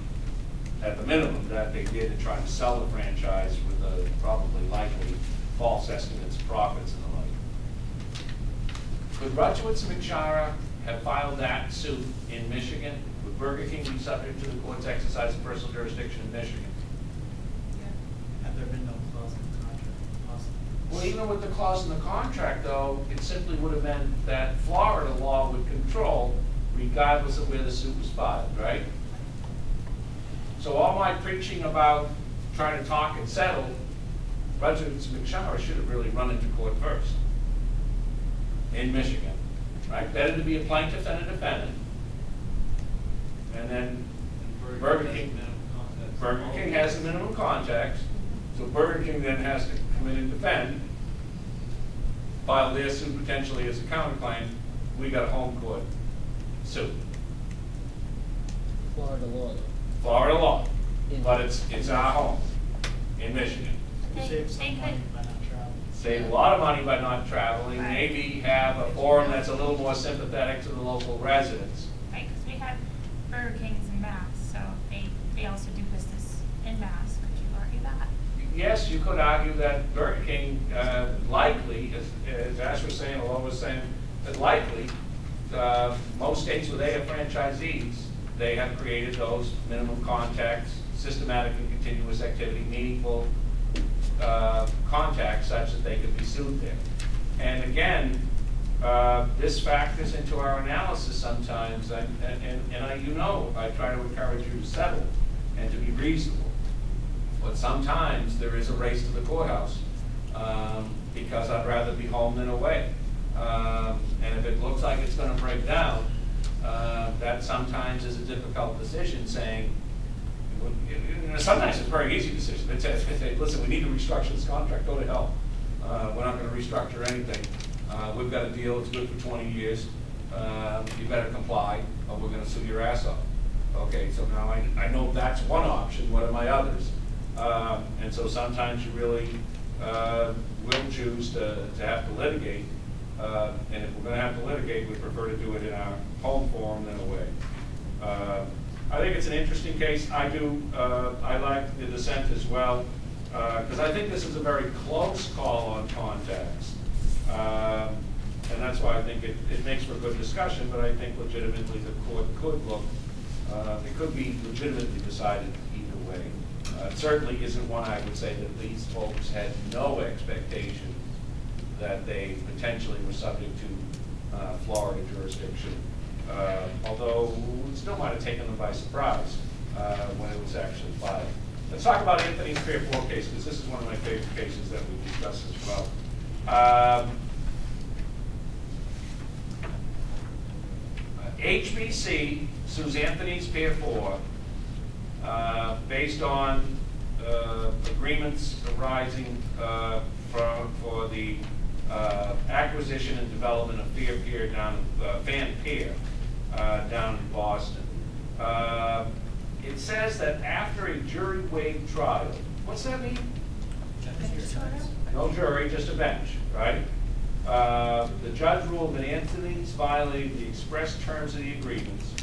at the minimum that they did in trying to sell the franchise with a probably likely false estimates of profits and the like. Could Rogers McShara have filed that suit in Michigan? Would Burger King be subject to the court's exercise of personal jurisdiction in Michigan? Have there been no clause in the contract, possibly? Well, even with the clause in the contract, though, it simply would have meant that Florida law would control regardless of where the suit was filed, right? So all my preaching about trying to talk and settle, Rogers McShara should have really run into court first in Michigan, right? Better to be a plaintiff than a defendant. And then Burger King has the minimum contacts, so Burger King then has to come in and defend, file their suit potentially as a counterclaim. We got a home court suit. Florida law. Florida law, but it's our home in Michigan. You save some money by not traveling. Save a lot of money by not traveling, maybe have a forum that's a little more sympathetic to the local residents. Right, because we have Burger Kings in Mass, so they also do business in Mass. Could you argue that? Yes, you could argue that Burger King likely, as Ash was saying, or Lo was saying, that likely, most states where they have franchisees, they have created those minimum contacts, systematic and continuous activity, meaningful contacts such that they could be sued there. And again, this factors into our analysis sometimes, and you know, I try to encourage you to settle and to be reasonable. But sometimes there is a race to the courthouse because I'd rather be home than away. And if it looks like it's going to break down, that sometimes is a difficult decision, saying, sometimes it's a very easy decision. They say, listen, we need to restructure this contract, go to hell. We're not going to restructure anything. We've got a deal, it's good for 20 years. You better comply, or we're going to sue your ass off. Okay, so now I know that's one option, what are my others? And so sometimes you really will choose to have to litigate. And if we're going to have to litigate, we prefer to do it in our home forum than away. I think it's an interesting case. I like the dissent as well, because I think this is a very close call on contacts. And that's why I think it makes for a good discussion, but I think legitimately the court could look, it could be legitimately decided either way. It certainly isn't one I would say that these folks had no expectation that they potentially were subject to Florida jurisdiction, although we still might have taken them by surprise when it was actually filed. Let's talk about Anthony's Pier 4 case, because this is one of my favorite cases that we've discussed as well. HBC sues Anthony's Pier 4 based on agreements arising for the acquisition and development of Fan Pier down in Boston. It says that after a jury waived trial, what's that mean? No jury, just a bench, right? The judge ruled that Anthony's violated the express terms of the agreements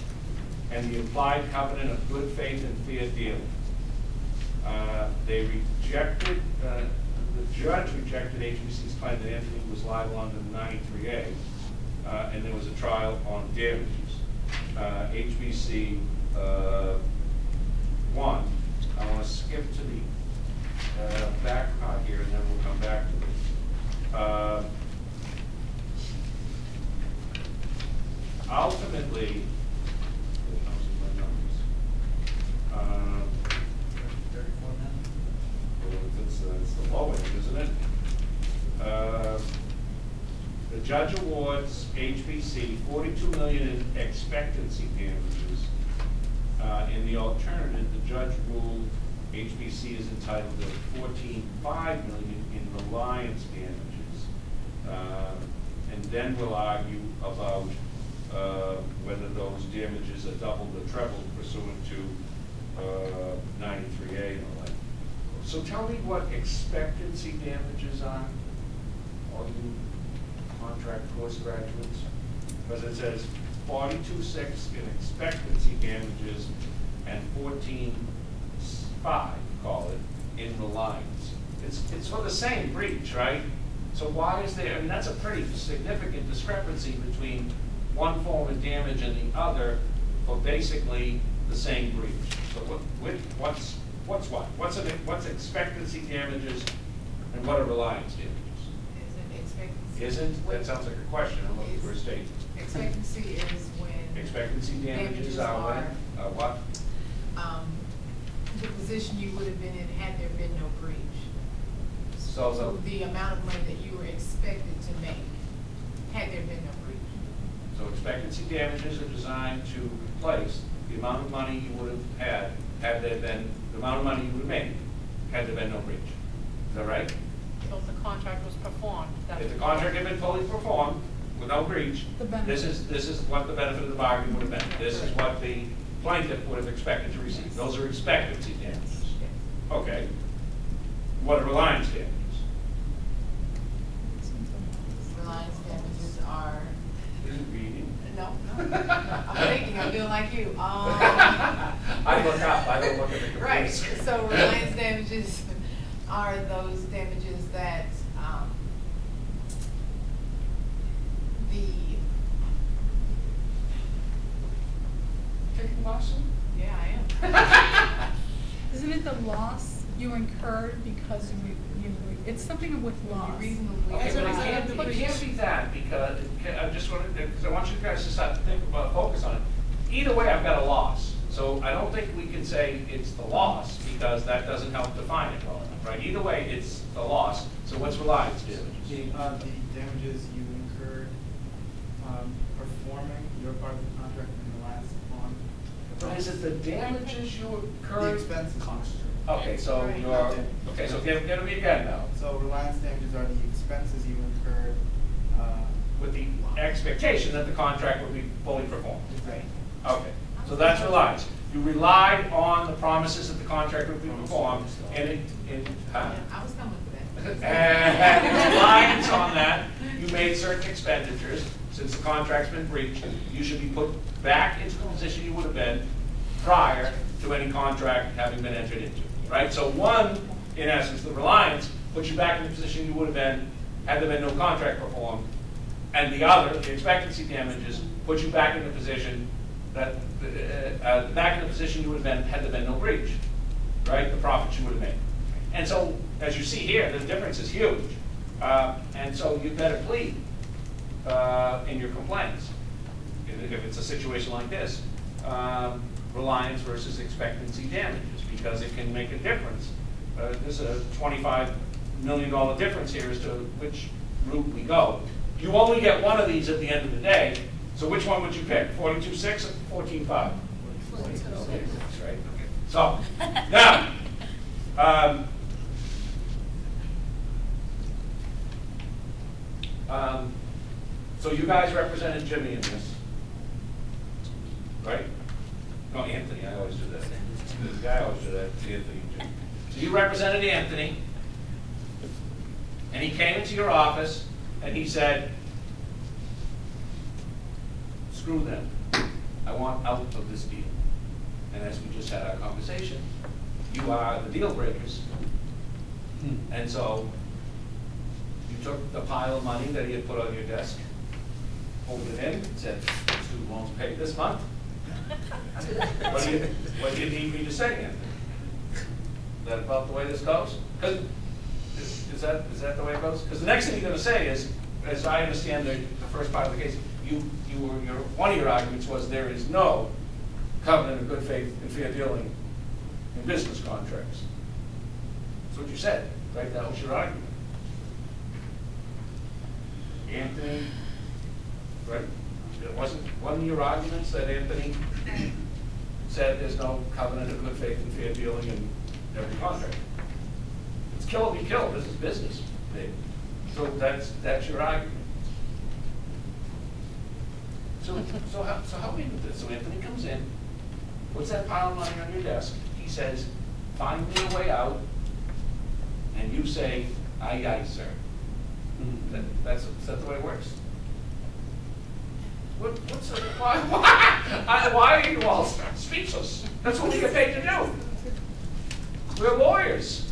and the implied covenant of good faith and fair dealing. They rejected, the judge rejected HBC's claim that Anthony was liable under 93A, and there was a trial on damages. HBC won. I want to skip to the back part here, and then we'll come back to this. Ultimately, it's the low end, isn't it? The judge awards HBC $42 million in expectancy damages. In the alternative, the judge ruled HBC is entitled to $14.5 million in reliance damages, and then we'll argue about whether those damages are doubled or trebled pursuant to 93A and all that. So tell me what expectancy damages are, all you contract course graduates, because it says 42.6 in expectancy damages and 14.5, call it, in reliance. It's for the same breach, right? So why is there, and that's a pretty significant discrepancy between one form of damage and the other for basically the same breach. So what's expectancy damages and what are reliance damages? Isn't expectancy? Isn't? That sounds like a question. I'm looking for a statement. Expectancy is when. Expectancy damages are what? The position you would have been in had there been no breach. So the amount of money that you were expected to make had there been no breach. So expectancy damages are designed to replace the amount of money you would have had there been, the amount of money you would have made had there been no breach. Is that right? So if the contract was performed. If the contract had been fully performed with no breach, this is what the benefit of the bargain would have been. This is what the plaintiff would have expected to receive. Those are expectancy damages. Okay. What are reliance damages? Reliance damages are. Reading. No. I'm thinking, I'm doing like you. I look up, I don't look at the computer. Right, so reliance damages are those damages that Taking Boston? yeah, I am. Isn't it the loss you incurred because it's something with loss? Reasonably. Okay, As a but result it of can't be that, because I just want to, because I want you guys to start to think about, focus on it. Either way, I've got a loss. So I don't think we can say it's the loss, because that doesn't help define it well enough, right? Either way, it's the loss. So what's reliance damages? The damages you incurred performing your part of the contract in the last on. But is it the damages you The incurred? expenses. Okay, so Right. you're, okay, so give it me again now. So reliance damages are the expenses you incurred. With the expectation that the contract would be fully performed. Right. Okay, so that's reliance. You relied on the promises that the contract would be performed, and huh? I was coming for that. And reliance on that, you made certain expenditures. Since the contract's been breached, you should be put back into the position you would have been prior to any contract having been entered into, right? So one, in essence, the reliance puts you back in the position you would have been had there been no contract performed, and the other, the expectancy damages, puts you back in the position that back in the position you would have been had there been no breach, right? The profits you would have made. And so, as you see here, the difference is huge, and so you better plead in your complaints if it's a situation like this. Reliance versus expectancy damages, because it can make a difference. There's a $25 million difference here as to which route we go. You only get one of these at the end of the day, so which one would you pick, 42.6 or 14.5? 42.6, right? Okay. So, now, so you guys represented Jimmy in this. Anthony. So you represented Anthony, and he came into your office, and he said, screw them. I want out of this deal. And as we just had our conversation, you are the deal breakers. And so you took the pile of money that he had put on your desk, opened it in, and said, student loans paid this month. What do you need me to say, Anthony? Is that about the way this goes? 'Cause is that the way it goes? Because the next thing you're going to say is, as I understand the first part of the case, one of your arguments was there is no covenant of good faith and fair dealing in business contracts. That's what you said, right? That was your argument. Anthony, right? It wasn't one of your arguments that Anthony said there's no covenant of good faith and fair dealing in every contract. It's kill or be killed. This is business, babe. So that's your argument. So how do we do this? So Anthony comes in, puts that pile of money on your desk. He says, "Find me a way out," and you say, "Aye, aye, sir." Is that the way it works? Why are you all speechless? That's what we get paid to do. We're lawyers.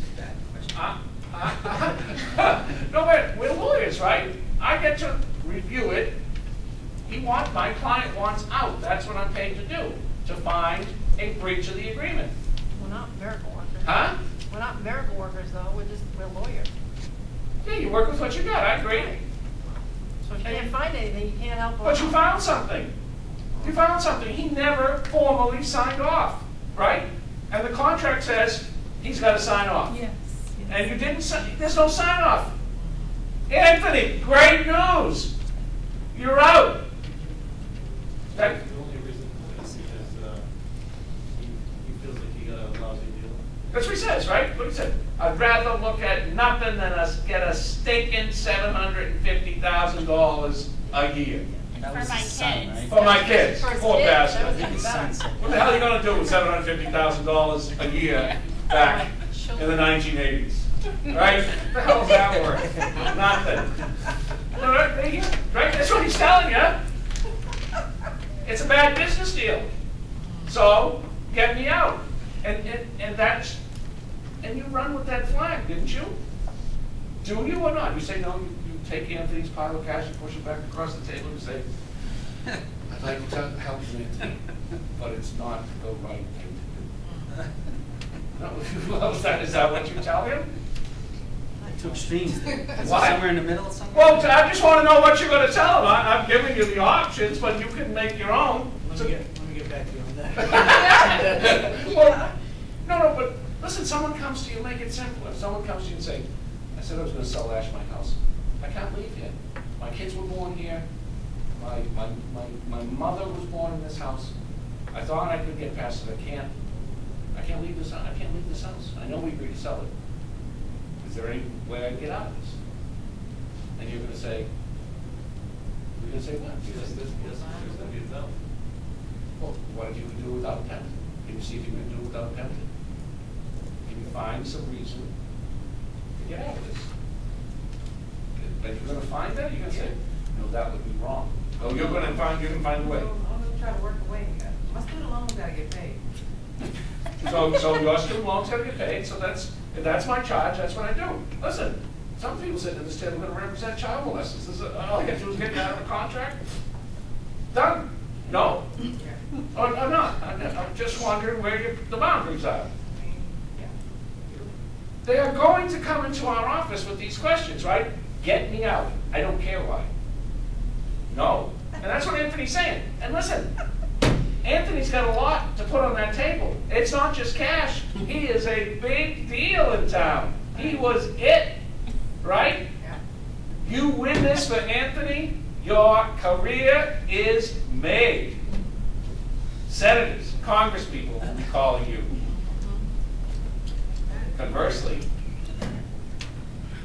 No, we're lawyers, right? I get to review it. My client wants out. That's what I'm paid to do, to find a breach of the agreement. We're not miracle workers. Huh? We're not miracle workers, though. We're lawyers. Yeah, you work with what you got. I agree. So if you can't find anything, you can't help. But you found something. You found something. He never formally signed off, right? And the contract says he's got to sign off. Yes. And you didn't sign. There's no sign off. Anthony, great news. You're out. Okay. The only reason is because he feels like he got a lousy deal. That's what he says, right? What he said. I'd rather look at nothing than get a stinking $750,000 a year. That For was my his son, kids. right? For my kids, For his poor kids, bastard. that I was think his son said. What the hell are you going to do with $750,000 a year back in the 1980s? Right? What the hell is that worth? Nothing. No, right? That's what he's telling you. It's a bad business deal. So, get me out. And you run with that flag, didn't you? Do you or not? You say, no, you take Anthony's pile of cash and push it back across the table and say, I'd like to help you, Anthony, but it's not the right thing to do. No, is that what you tell him? Two extremes there. Is it Why? somewhere in the middle somewhere? Well, I just want to know what you're going to tell him. I'm giving you the options, but you can make your own. Let me get back to you on that. Well, no, but listen, someone comes to you, make it simpler. Someone comes to you and say, I said I was going to sell Ash my house. I can't leave here. My kids were born here. My mother was born in this house. I thought I could get past it. I can't leave this house. I can't leave this house. I know we agreed to sell it. Is there any way I can get out of this? And you're going to say what? Yes, there's going to be a doubt. Well, what if you could do it without penalty? Can you see if you can do it without penalty? Can you find some reason to get out of this? But you're going to find that, you're going to say, no, that would be wrong. Oh, you're going to find a way. I'm gonna try to work a way. My student loans gotta get paid. So your student loans got to get paid. So if that's my charge. That's what I do. Listen, some people sitting at this table are going to represent child molesters. All I got to do is get me out of the contract. Done. No. Or not. I'm just wondering where the boundaries are. They are going to come into our office with these questions, right? Get me out. I don't care why. No. And that's what Anthony's saying. And listen, Anthony's got a lot to put on that table. It's not just cash. He is a big deal in town. He was it, right? You win this for Anthony, your career is made. Senators, congresspeople will be calling you. Conversely,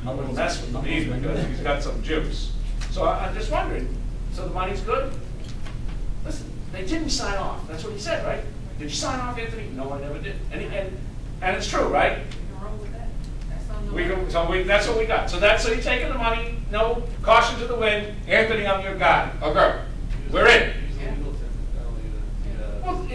I wouldn't mess with me because he's got some juice. So I'm just wondering, so the money's good? Listen, they didn't sign off. That's what he said, right? Did you sign off, Anthony? No, I never did. And And it's true, right? Nothing wrong with that. That's on the. That's what we got. So you're taking the money, no caution to the wind. Anthony, I'm your guy, or girl. We're in. Use the legal technicality to, Well,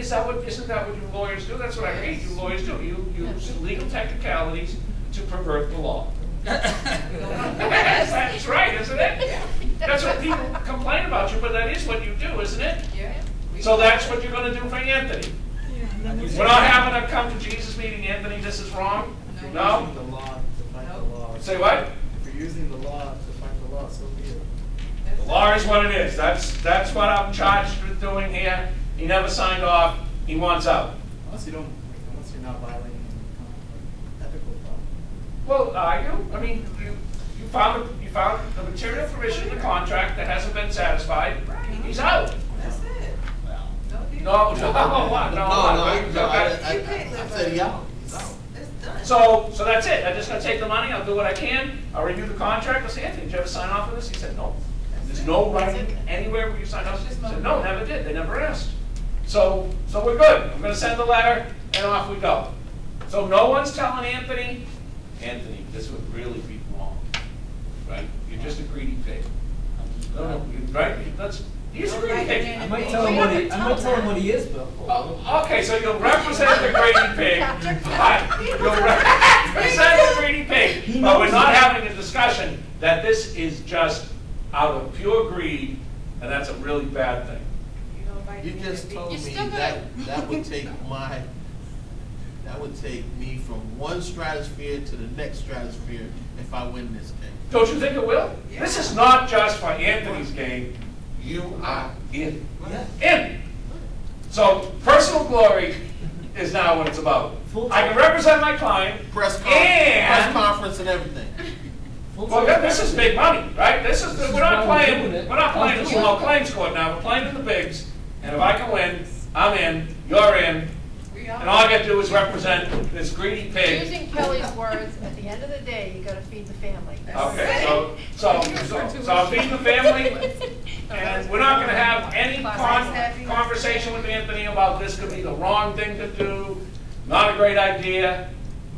isn't that what you lawyers do? That's what I read you lawyers do. You use legal technicalities to pervert the law. That's right, isn't it? That's what people complain about you, but that is what you do, isn't it? Yeah. So that's what you're gonna do for Anthony. Yeah, and then there's- We're not having a come to Jesus meeting, Anthony, this is wrong? No? Using the law to fight the law. Say what? If you're using the law to fight the law, so be it. The law is what it is. That's what I'm charged with doing here. He never signed off. He wants out. Unless you're not violating any ethical law. Well, are you? I mean, you found a material provision in the contract that hasn't been satisfied. He's out. That's it. Well, No deal. No, what? No, I said he out. He's out. It's done. So that's it. I'm just gonna take the money. I'll do what I can. I'll review the contract. I'll say, Anthony, did you ever sign off on this? He said, no. There's no writing anywhere where you signed off. He said, no, never did. They never asked. So we're good. I'm gonna send the letter and off we go. So no one's telling Anthony, this would really be wrong, right? You're just a greedy pig. No, right? He's a greedy pig. I might tell him what he is, Bill. Oh, okay, so you'll represent the greedy pig, but you'll represent the greedy pig, but we're not having a discussion that this is just out of pure greed, and that's a really bad thing. You just told me that would take me from one stratosphere to the next stratosphere if I win this game. Don't you think it will? This is not just for Anthony's game. You are in. In. So personal glory is now what it's about. I can represent my client. Press and conference and everything. Well, this is big money, right? We're not playing the small claims court now. We're playing in the bigs. And if I can win, I'm in. You're in. And all I got to do is represent this greedy pig. Using Kelly's words, at the end of the day, you gotta feed the family. Okay, so I'm feeding the family, and we're not gonna have any conversation with Anthony about this could be the wrong thing to do, not a great idea,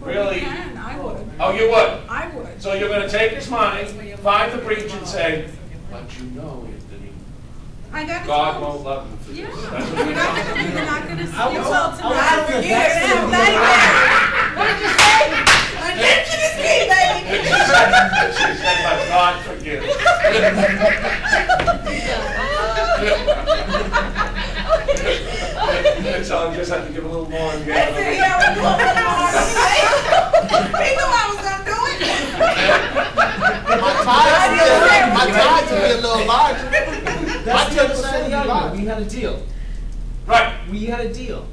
really. You can, I would. Oh, you would? I would. So you're gonna take his money, find the breach and say, but you know, Anthony, I got it. God won't love him for this. Yeah. That's what You're you're not gonna gonna, do. you're not gonna I insult will- tonight. I will- What did you say? Attention is key, baby. She said, but God forgive. So I just have to give a little more and get a little. Yeah, we do a little more. We knew I was gonna do it. My ties would be a little larger. That's the other side of the argument. We had a deal. Right. We had a deal.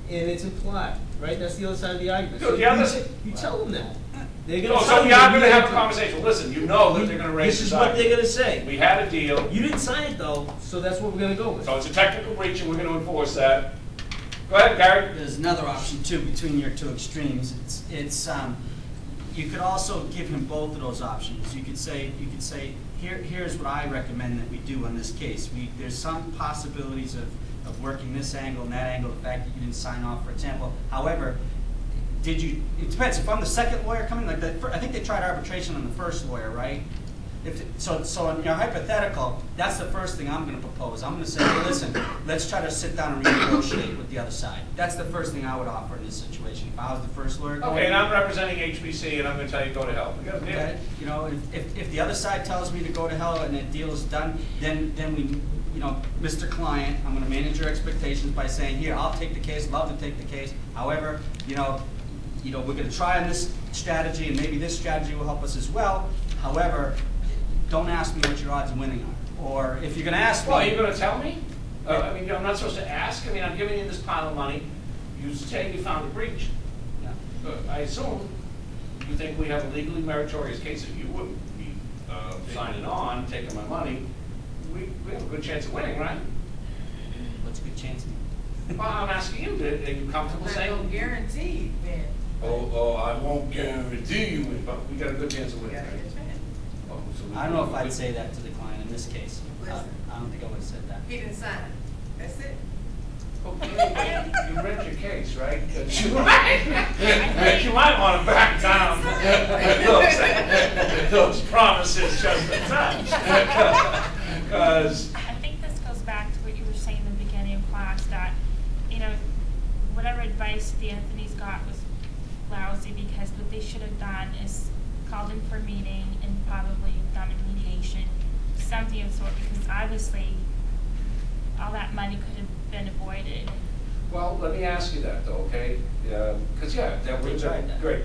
And it's implied, right? That's the other side of the argument. Dude, So the other you tell them that. They're gonna Oh, tell so you we are that gonna you have a had conversation. Listen, you know that they're gonna raise This is this what they're argument. gonna say. We had a deal, You didn't sign it though, so that's what we're gonna go with. so it's a technical breach and we're gonna enforce that. Go ahead, Gary. There's another option too, between your two extremes. You could also give him both of those options. You could say, here's what I recommend that we do on this case. There's some possibilities of working this angle and that angle, the fact that you didn't sign off, for example. However, it depends. If I'm the second lawyer coming, I think they tried arbitration on the first lawyer, right? So in your hypothetical, that's the first thing I'm going to propose. I'm going to say, hey, listen, let's try to sit down and renegotiate with the other side. That's the first thing I would offer in this situation. If I was the first lawyer going. Okay, and I'm representing HBC and I'm gonna tell you go to hell. We got a deal. Okay, you know, if the other side tells me to go to hell and that deal is done, then we, you know, Mr. Client, I'm gonna manage your expectations by saying, here, I'll take the case, love to take the case. However, you know, we're gonna try on this strategy and maybe this strategy will help us as well. However, don't ask me what your odds of winning are. Or if you're gonna ask me. Well, are you gonna tell me? I mean, I'm not supposed to ask. I mean, I'm giving you this pile of money. You say you found a breach. Yeah. I assume you think we have a legally meritorious case. If you wouldn't be signing on, taking my money, we have a good chance of winning, right? What's a good chance? Well, I'm asking you, are you comfortable Not saying? no guaranteed, man. Oh, I won't guarantee you win, but we got a good chance of winning, Gotta right? get a chance. Oh, so we- I don't know if I'd say that to the client in this case. Listen. I don't think I would have said that. He didn't sign it. That's it. Okay, you read your case, right? 'Cause you might want to back down those promises just a touch. Because I think this goes back to what you were saying in the beginning of class, that, you know, whatever advice the Anthony's got was lousy, because what they should have done is called in for a meeting and probably done a mediation, something of sort, because obviously all that money could have been avoided. well, let me ask you that though, okay? Because that would tried have that. great.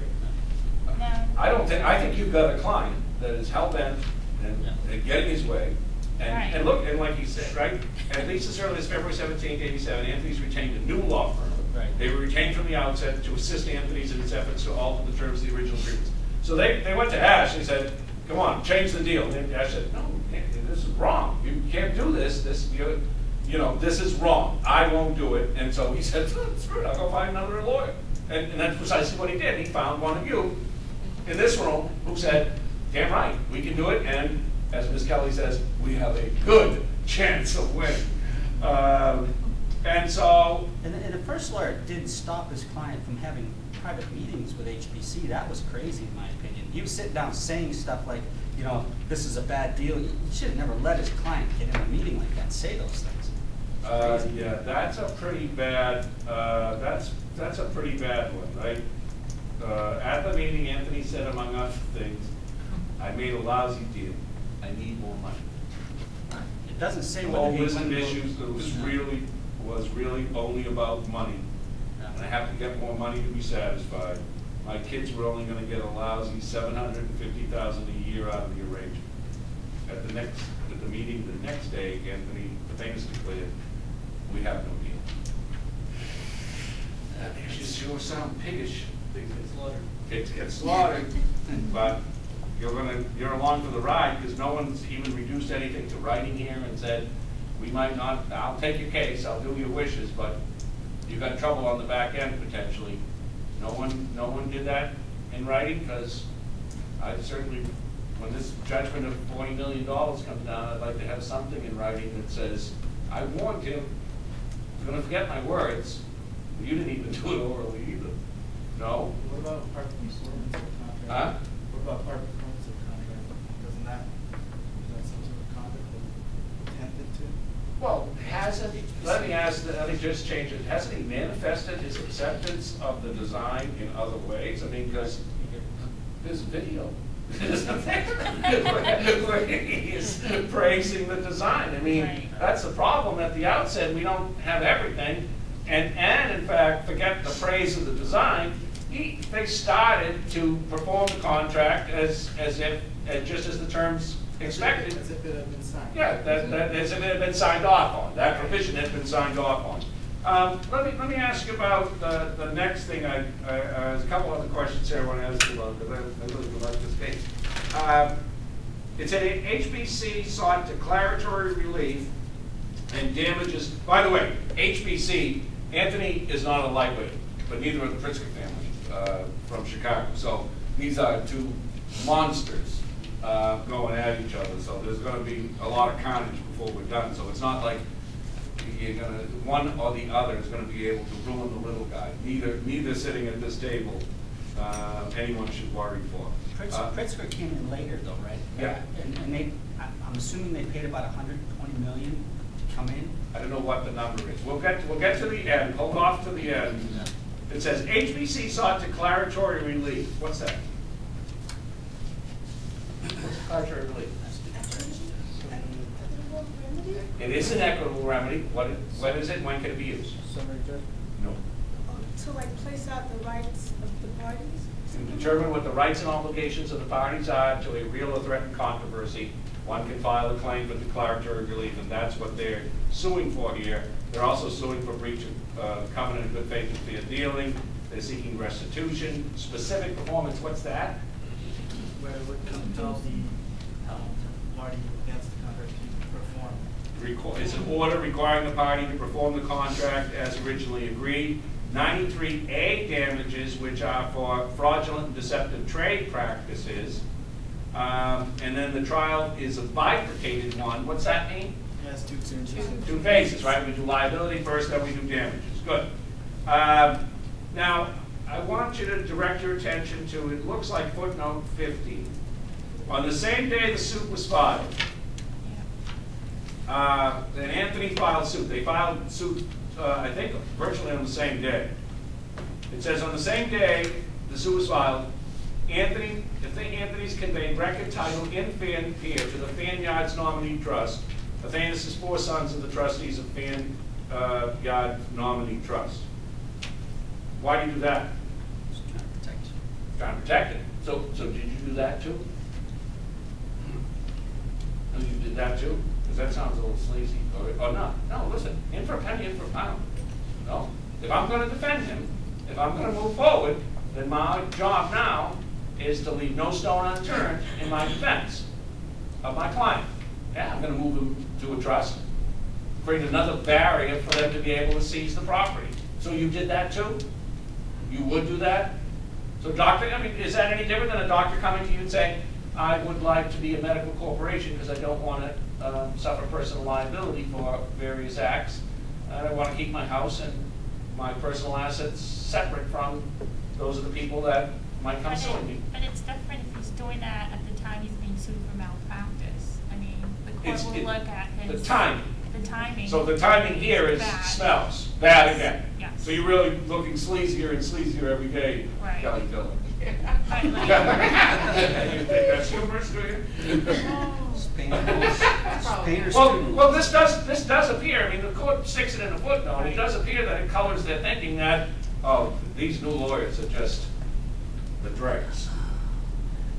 No. I think you've got a client that is hell-bent and getting his way. Right. And look, and like he said, right, at least as early as February 17th, 87, Anthony's retained a new law firm. Right. They were retained from the outset to assist Anthony's in its efforts to alter the terms of the original agreements. So they went to Ash and said, come on, change the deal. And Ash said, no, this is wrong. You can't do this. This is wrong. I won't do it. And so he said, screw it, I'll go find another lawyer. And that's precisely what he did. He found one of you in this room who said, damn right, we can do it. And as Ms. Kelly says, we have a good chance of winning. And so, And the first lawyer did stop his client from having private meetings with HBC. That was crazy, in my opinion. He was sitting down saying stuff like, you know, this is a bad deal. He should have never let his client get in a meeting like that and say those things. yeah, that's a pretty bad. That's a pretty bad one, right? At the meeting, Anthony said, among other things, I made a lousy deal. I need more money. It doesn't say All whether he list of went- issues that was really only about money. And I have to get more money to be satisfied. My kids were only gonna get a lousy $750,000 a year out of the arrangement. At the meeting the next day, Anthony famously declared, we have no deal. You sure sound piggish. Things get slaughtered. It gets slaughtered, but you're along for the ride, because no one's even reduced anything to writing here and said, we might not, I'll take your case, I'll do your wishes, but you've got trouble on the back end potentially. No one did that in writing, because I certainly, when this judgment of $40 million comes down, I'd like to have something in writing that says, I warned him, I'm gonna forget my words. You didn't even do it orally either. No? What about part performance of the contract? Huh? What about part performance of the contract? Is that some sort of conduct that attempted to? Well, let me just change it. Hasn't he manifested his acceptance of the design in other ways? I mean, because there's video. Where he is praising the design. I mean, that's the problem at the outset. We don't have everything. And in fact, forget the praise of the design. They started to perform the contract as just as the terms expected. As if it had been signed. Yeah, as if it had been signed off on. That provision had been signed off on. Let me ask you about the next thing. There's a couple other questions here I want to ask you about, because I really would like this case. It said HBC sought declaratory relief and damages. By the way, HBC, Anthony is not a lightweight, but neither are the Pritzker family from Chicago. So these are two monsters going at each other. So there's going to be a lot of carnage before we're done. So it's not like you're going to, one or the other is going to be able to ruin the little guy. Neither sitting at this table anyone should worry for. Pritzker came in later though, right? Yeah. And I'm assuming they paid about $120 million to come in? I don't know what the number is. We'll get to the end. Hold off to the end. It says HBC sought declaratory relief. What's that? What's declaratory relief? It is an equitable remedy. What is it? When can it be used? Summary judgment. No. To like place out the rights of the parties? To determine what the rights and obligations of the parties are to a real or threatened controversy, one can file a claim for declaratory relief, and that's what they're suing for here. They're also suing for breach of covenant of good faith and fair dealing. They're seeking restitution, specific performance. What's that? Where it would compel the party against the contract to perform. It's an order requiring the party to perform the contract as originally agreed. 93A damages, which are for fraudulent and deceptive trade practices. And then the trial is a bifurcated one. What's that mean? Yes, two phases. Two phases, right? We do liability first, then we do damages. Good. Now, I want you to direct your attention to, it looks like footnote 50. On the same day the suit was filed, then Anthony filed suit. They filed suit, I think, virtually on the same day. It says on the same day the suit was filed, if the Anthony's conveyed record title in fan peer to the Fan Yards Nominee Trust, Athanas is 4 sons of the trustees of Fan Yard Nominee Trust. Why do you do that? Just trying to protect you. Trying to protect it. So did you do that too? Oh, you did that too? Because that sounds a little sleazy. Or not. No, listen, in for a penny, in for a pound. No. If I'm going to defend him, if I'm going to move forward, then my job now is to leave no stone unturned in my defense of my client. Yeah, I'm going to move him to a trust, create another barrier for them to be able to seize the property. So you did that too? You would do that? So doctor, I mean, is that any different than a doctor coming to you and saying, I would like to be a medical corporation because I don't want to suffer personal liability for various acts. And I want to keep my house and my personal assets separate from those of the people that might come suing me. But it's different if he's doing that at the time he's being sued for malpractice. I mean, the court will look at his... The timing. The timing. So the timing here is bad. smells bad again. Yes. So you're really looking sleazier and sleazier every day, Right. Kelly Dillon. Right, You like- think that's humorous, do you? It's pain or student. Well, this does appear. I mean, the court sticks it in a footnote. It does appear that it colors their thinking that, oh, these new lawyers are just the dregs.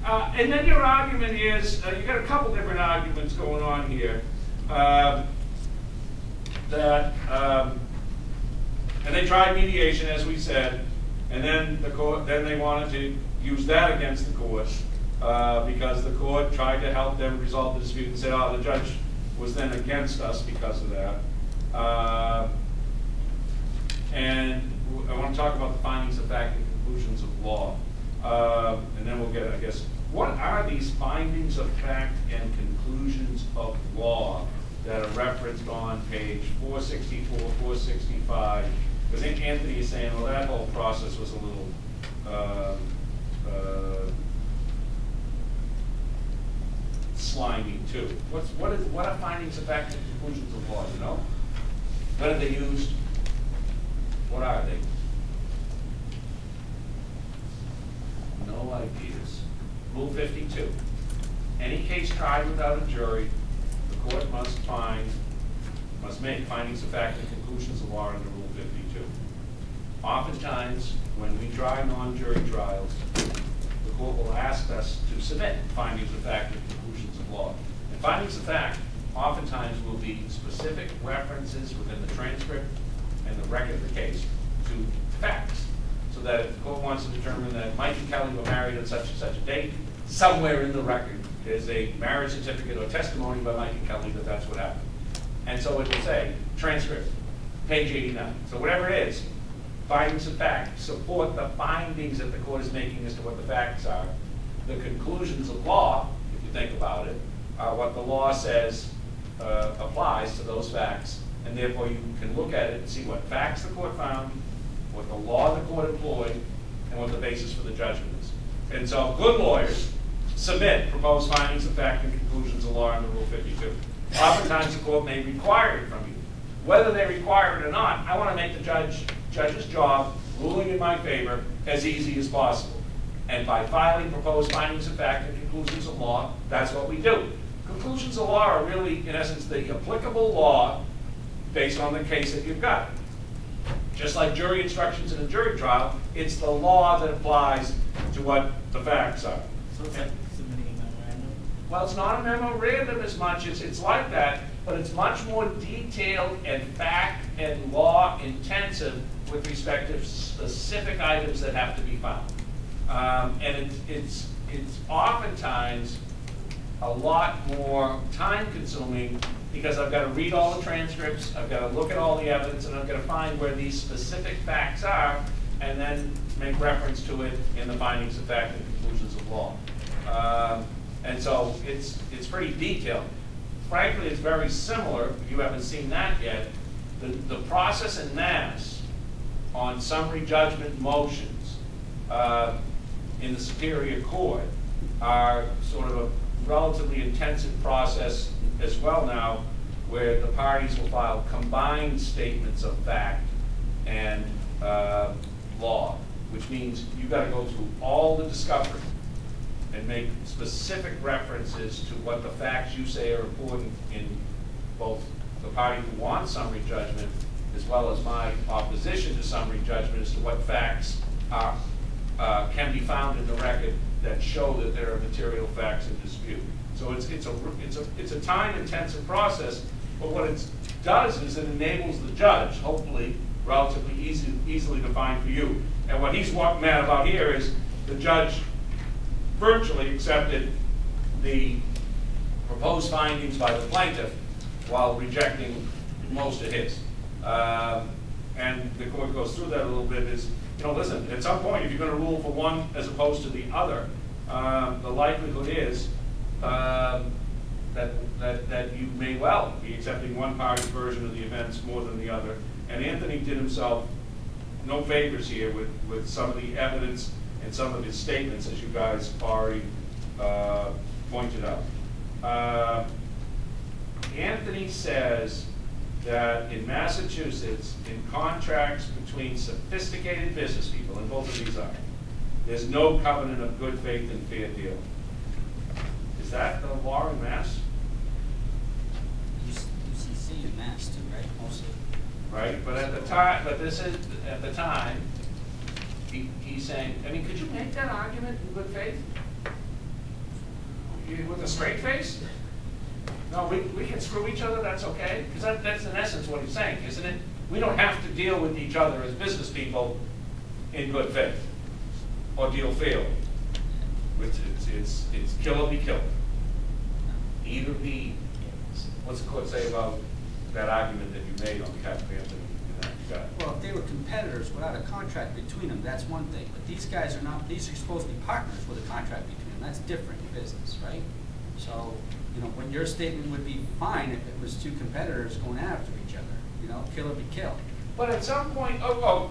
And then your argument is, you got a couple different arguments going on here. And they tried mediation, as we said, and then the court, then they wanted to use that against the court because the court tried to help them resolve the dispute and said, oh, the judge was then against us because of that. And I want to talk about the findings of fact and conclusions of law. And then we'll get, I guess, what are these findings of fact and conclusions of law that are referenced on page 464, 465? Because I think Anthony is saying, well, that whole process was a little slimy too. What are findings of fact and conclusions of law? You know, when are they used? What are they? No ideas. Rule 52. Any case tried without a jury, the court must make findings of fact and conclusions of law under Rule 52. Oftentimes, when we try non-jury trials, the court will ask us to submit findings of fact and conclusions of law. And findings of fact oftentimes will be specific references within the transcript and the record of the case to facts. So that if the court wants to determine that Mike and Kelly were married on such and such a date, somewhere in the record there's a marriage certificate or testimony by Mike and Kelly that that's what happened. And so it will say, transcript, page 89. So whatever it is, findings of fact support the findings that the court is making as to what the facts are. The conclusions of law, if you think about it, are what the law says applies to those facts. And therefore you can look at it and see what facts the court found, what the law the court employed, and what the basis for the judgment is. And so good lawyers submit proposed findings of fact and conclusions of law under Rule 52. Oftentimes the court may require it from you. Whether they require it or not, I want to make the judge's job, ruling in my favor, as easy as possible. And by filing proposed findings of fact and conclusions of law, that's what we do. Conclusions of law are really, in essence, the applicable law based on the case that you've got. Just like jury instructions in a jury trial, it's the law that applies to what the facts are. So it's like submitting a memorandum? Well, it's not a memorandum as much as it's like that, but it's much more detailed and fact and law intensive with respect to specific items that have to be found. And it's oftentimes a lot more time consuming because I've got to read all the transcripts, I've got to look at all the evidence, and I've got to find where these specific facts are, and then make reference to it in the findings of fact and conclusions of law. And so it's pretty detailed. frankly, it's very similar, you haven't seen that yet. The process in mass on summary judgment motions in the Superior Court are sort of a relatively intensive process as well now, where the parties will file combined statements of fact and law, which means you've got to go through all the discovery and make specific references to what the facts you say are important in both the party who wants summary judgment as well as my opposition to summary judgment as to what facts are, can be found in the record that show that there are material facts in dispute. So it's a time-intensive process, but what it does is it enables the judge, hopefully, relatively easily defined for you. And what he's mad about here is the judge virtually accepted the proposed findings by the plaintiff while rejecting most of his. And the court goes through that a little bit is, you know, listen, at some point, if you're going to rule for one as opposed to the other, the likelihood is that you may well be accepting one party's version of the events more than the other. And Anthony did himself no favors here with some of the evidence and some of his statements, as you guys already pointed out. Anthony says that in Massachusetts, in contracts between sophisticated business people, and both of these are, there's no covenant of good faith and fair dealing. Is that the law in Mass? UCC in Mass too, right? Mostly. Right, but at the time, at the time, he's saying, I mean, could you make that argument in good faith? With a straight face? No, we can screw each other, that's okay? Because that's in essence what he's saying, isn't it? We don't have to deal with each other as business people in good faith, or deal fairly. It's kill or be killed. Either be, what's the court say about that argument that you made on behalf of Anthony? Well, if they were competitors without a contract between them, that's one thing. But these guys are not, these are supposed to be partners with a contract between them. That's different in business, right? So, you know, when your statement would be fine if it was two competitors going after each other, you know, kill or be killed. But at some point,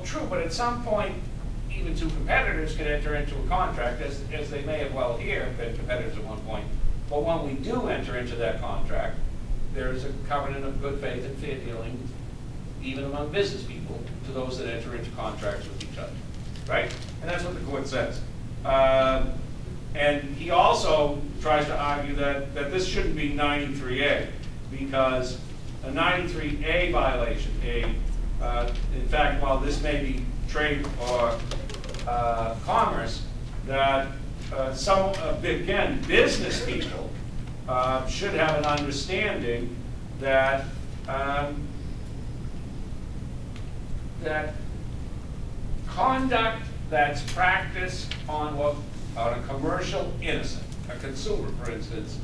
true, but at some point, even two competitors can enter into a contract, as they may have well here been competitors at one point. But when we do enter into that contract, there is a covenant of good faith and fair dealing, even among business people, to those that enter into contracts with each other, right? And that's what the court says. And he also tries to argue that this shouldn't be 93A, because a 93A violation, in fact, while this may be trade or commerce, that again, business people should have an understanding that that conduct that's practiced on a commercial innocent, a consumer, for instance,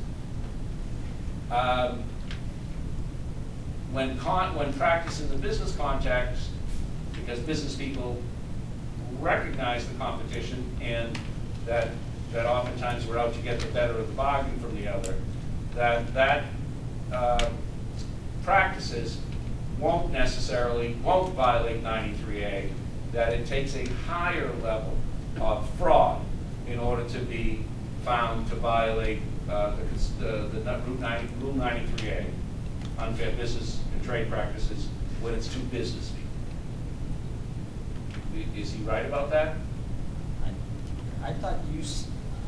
when practiced in the business context, because business people recognize the competition and that oftentimes we're out to get the better of the bargain from the other, that practices won't violate 93A, that it takes a higher level of fraud in order to be found to violate the Rule 93A, unfair business and trade practices, when it's two business people. Is he right about that? I thought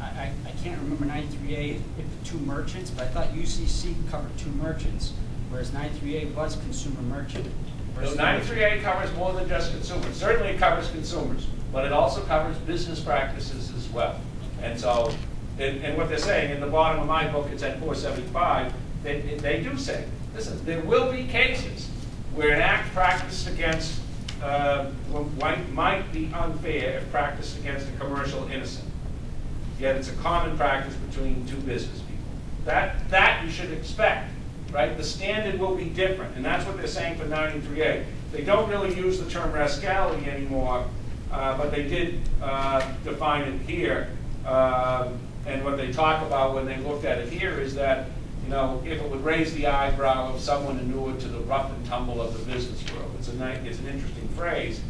I can't remember 93A if the two merchants, but I thought UCC covered two merchants, whereas 93A was consumer merchant. No, 93A covers more than just consumers. Certainly it covers consumers, but it also covers business practices as well. And so, and what they're saying, in the bottom of my book, it's at 475, they do say, listen, there will be cases where an act practiced against, might be unfair if practiced against a commercial innocent. Yet it's a common practice between two business people. That you should expect, right? The standard will be different, and that's what they're saying for 93A. They don't really use the term rascality anymore, but they did define it here. And what they talk about when they looked at it here is that you know, if it would raise the eyebrow of someone inured to the rough and tumble of the business world. It's an interesting phrase,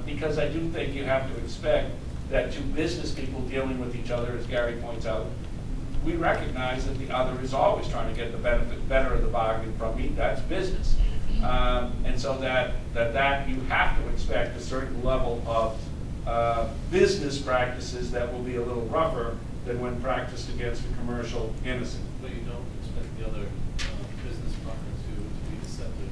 because I do think you have to expect that two business people dealing with each other, as Gary points out, we recognize that the other is always trying to get the better of the bargain from me. That's business. And so that you have to expect a certain level of business practices that will be a little rougher than when practiced against a commercial innocent. But you don't expect the other business partner to be deceptive.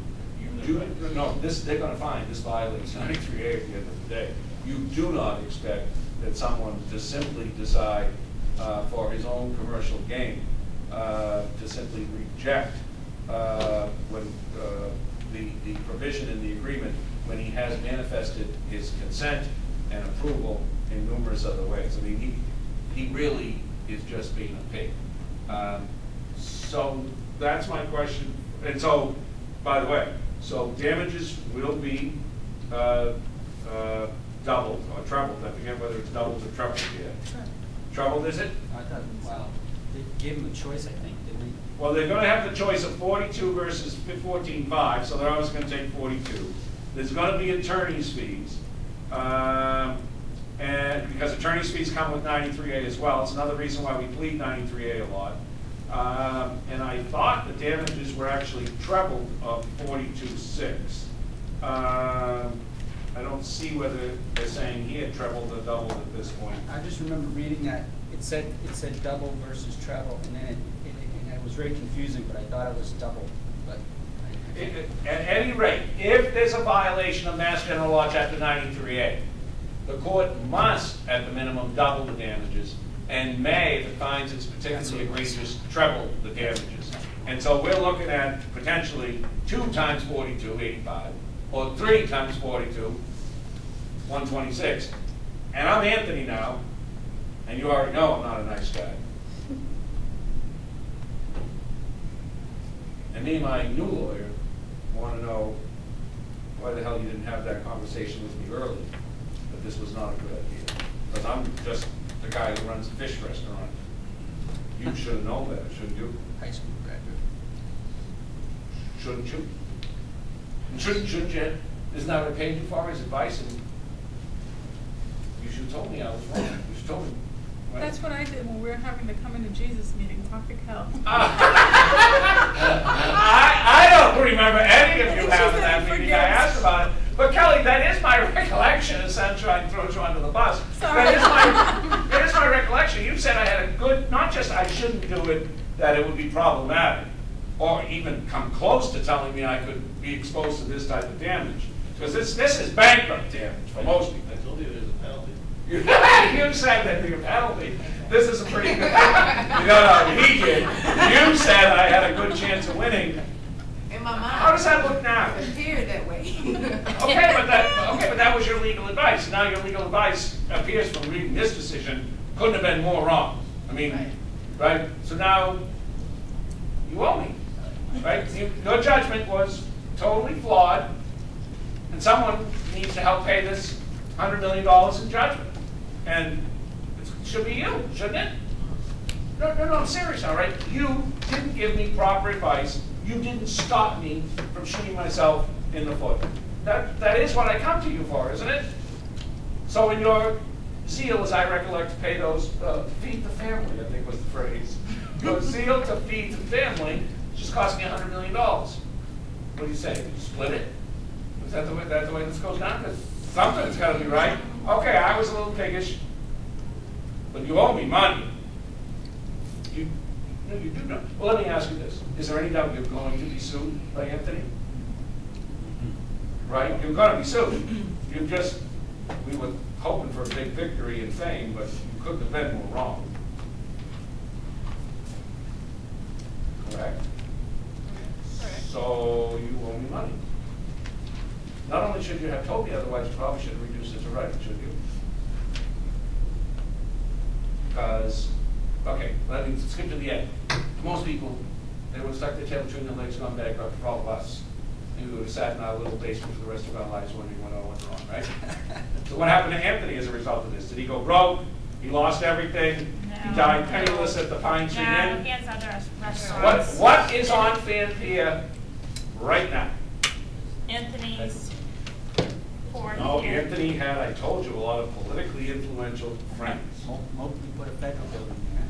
No, they're going to find this violates 93A at the end of the day. You do not expect that someone to simply decide for his own commercial gain to simply reject when the provision in the agreement when he has manifested his consent and approval in numerous other ways. I mean, he really is just being a pig. So that's my question. And so, by the way, so damages will be doubled or trebled. I forget whether it's doubled or trebled yet. Trebled, is it? I thought, wow, they gave him a choice, I think, didn't they? Well, they're going to have the choice of 42 versus 14.5, so they're always going to take 42. There's going to be attorney's fees, and because attorney's fees come with 93A as well. It's another reason why we plead 93A a lot. And I thought the damages were actually trebled of 42.6. I don't see whether they're saying he had trebled or doubled at this point. I just remember reading that, it said double versus treble, and then it was very confusing, but I thought it was double. But At any rate, if there's a violation of Mass General Law Chapter 93A, the court must, at the minimum, double the damages, and may, if it finds it's particularly egregious, treble the damages. And so we're looking at potentially 2 times 42, 85, or 3 times 42, 126. And I'm Anthony now, and you already know I'm not a nice guy. And me and my new lawyer want to know why the hell you didn't have that conversation with me early, that this was not a good idea. Because I'm just the guy who runs the fish restaurant. You should have known better, shouldn't you? high school graduate. Shouldn't you? And shouldn't you? Isn't that what I paid you for, his advice? And you should have told me I was wrong. You should have told me. Right? That's what I did when we were having the Coming to Jesus meeting, topic hell. I don't remember any of you having that meeting. I asked about it. But Kelly, that is my recollection, as Sunshine throws you under the bus. Sorry. That is my recollection. You said I had a good, not just I shouldn't do it, that it would be problematic, or even come close to telling me I could be exposed to this type of damage. Because this is bankrupt damage for most people. I told you there's a penalty. You said that there's a penalty. This is a pretty good No, he did. You said I had a good chance of winning. In my mind. How does that look now? It appeared that way. Okay, but that was your legal advice. Now your legal advice appears from reading this decision couldn't have been more wrong. I mean, right? So now you owe me, right? Your judgment was totally flawed, and someone needs to help pay this $100 million in judgment, and it should be you, shouldn't it? No, I'm serious, all right? You didn't give me proper advice. You didn't stop me from shooting myself in the foot. That is what I come to you for, isn't it? So in your zeal, as I recollect, to pay those, feed the family, I think was the phrase. Your zeal to feed the family just cost me $100 million. What do you say? Split it? Is that the way this goes down? Because something's got to be right. Okay, I was a little piggish, but you owe me money. No, you do not. Well, let me ask you this. Is there any doubt you're going to be sued by Anthony? Right? You're going to be sued. We were hoping for a big victory and fame, but you couldn't have been more wrong. Correct? So you owe me money. Not only should you have told me otherwise, you probably should have reduced it to writing, should you? Because, okay, let me skip to the end. Most people, they would have stuck their tail between their legs, gone bankrupt for all of us. And we would have sat in our little basement for the rest of our lives wondering what all went wrong, right? So what happened to Anthony as a result of this? Did he go broke? He lost everything? No. He died penniless at the Pine Tree No, Inn. he has other restaurants. What is on Fanpia right now? Anthony's. No, Anthony had, I told you, a lot of politically influential friends. Mobley put a federal building there.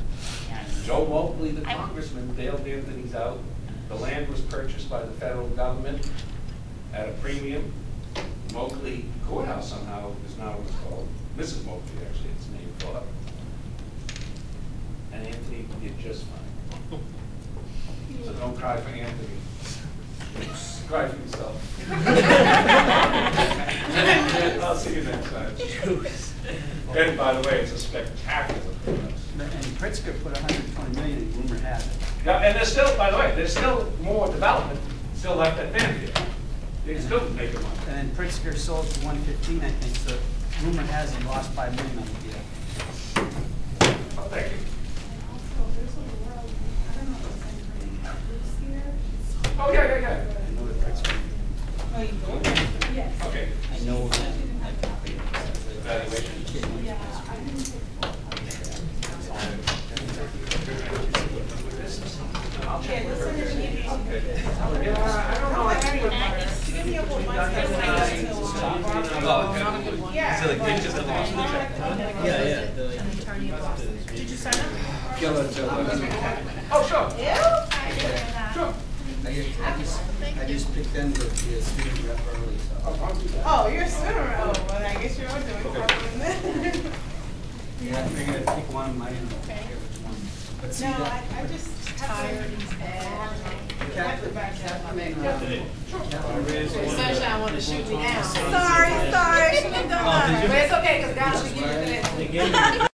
Yes. Joe Mobley, the I- congressman, bailed Anthony's out. The land was purchased by the federal government at a premium. Mobley Courthouse somehow is now what it's called. Mrs. Mobley, actually, it's named for her. And Anthony did just fine. So don't cry for Anthony. Cry for yourself. I'll see you next time. And by the way, it's a spectacular courthouse. And Pritzker put 120 million in, rumor has it. Yeah, and there's still, by the way, there's still more development still left at Fanpia. They can still make money. And then Pritzker sold for 115, I think, so rumor has he lost 5 million on the deal. Oh, thank you. Also, there's a world, I don't know if it's anybody who's here. Oh, yeah, yeah, yeah. I know that Pritzker. Oh, you do? Yes. Okay. I know that. Evaluation. Yeah, I didn't take I'll check with her. I don't know, I think she gave me a whole bunch of yeah. So like they just have lost the check. Did you sign up? Oh, sure. Sure. I just picked them to be a student rep early, so. Oh, you're a student, oh, well, I guess you're doing something. Yeah, I figured I'd pick one of mine and I'll Okay. care which one. But see No, that. I just tired and Catholic, Sunshine wanted to shoot me down. Sorry, I shouldn't have done that. But it's okay, because God will give you that.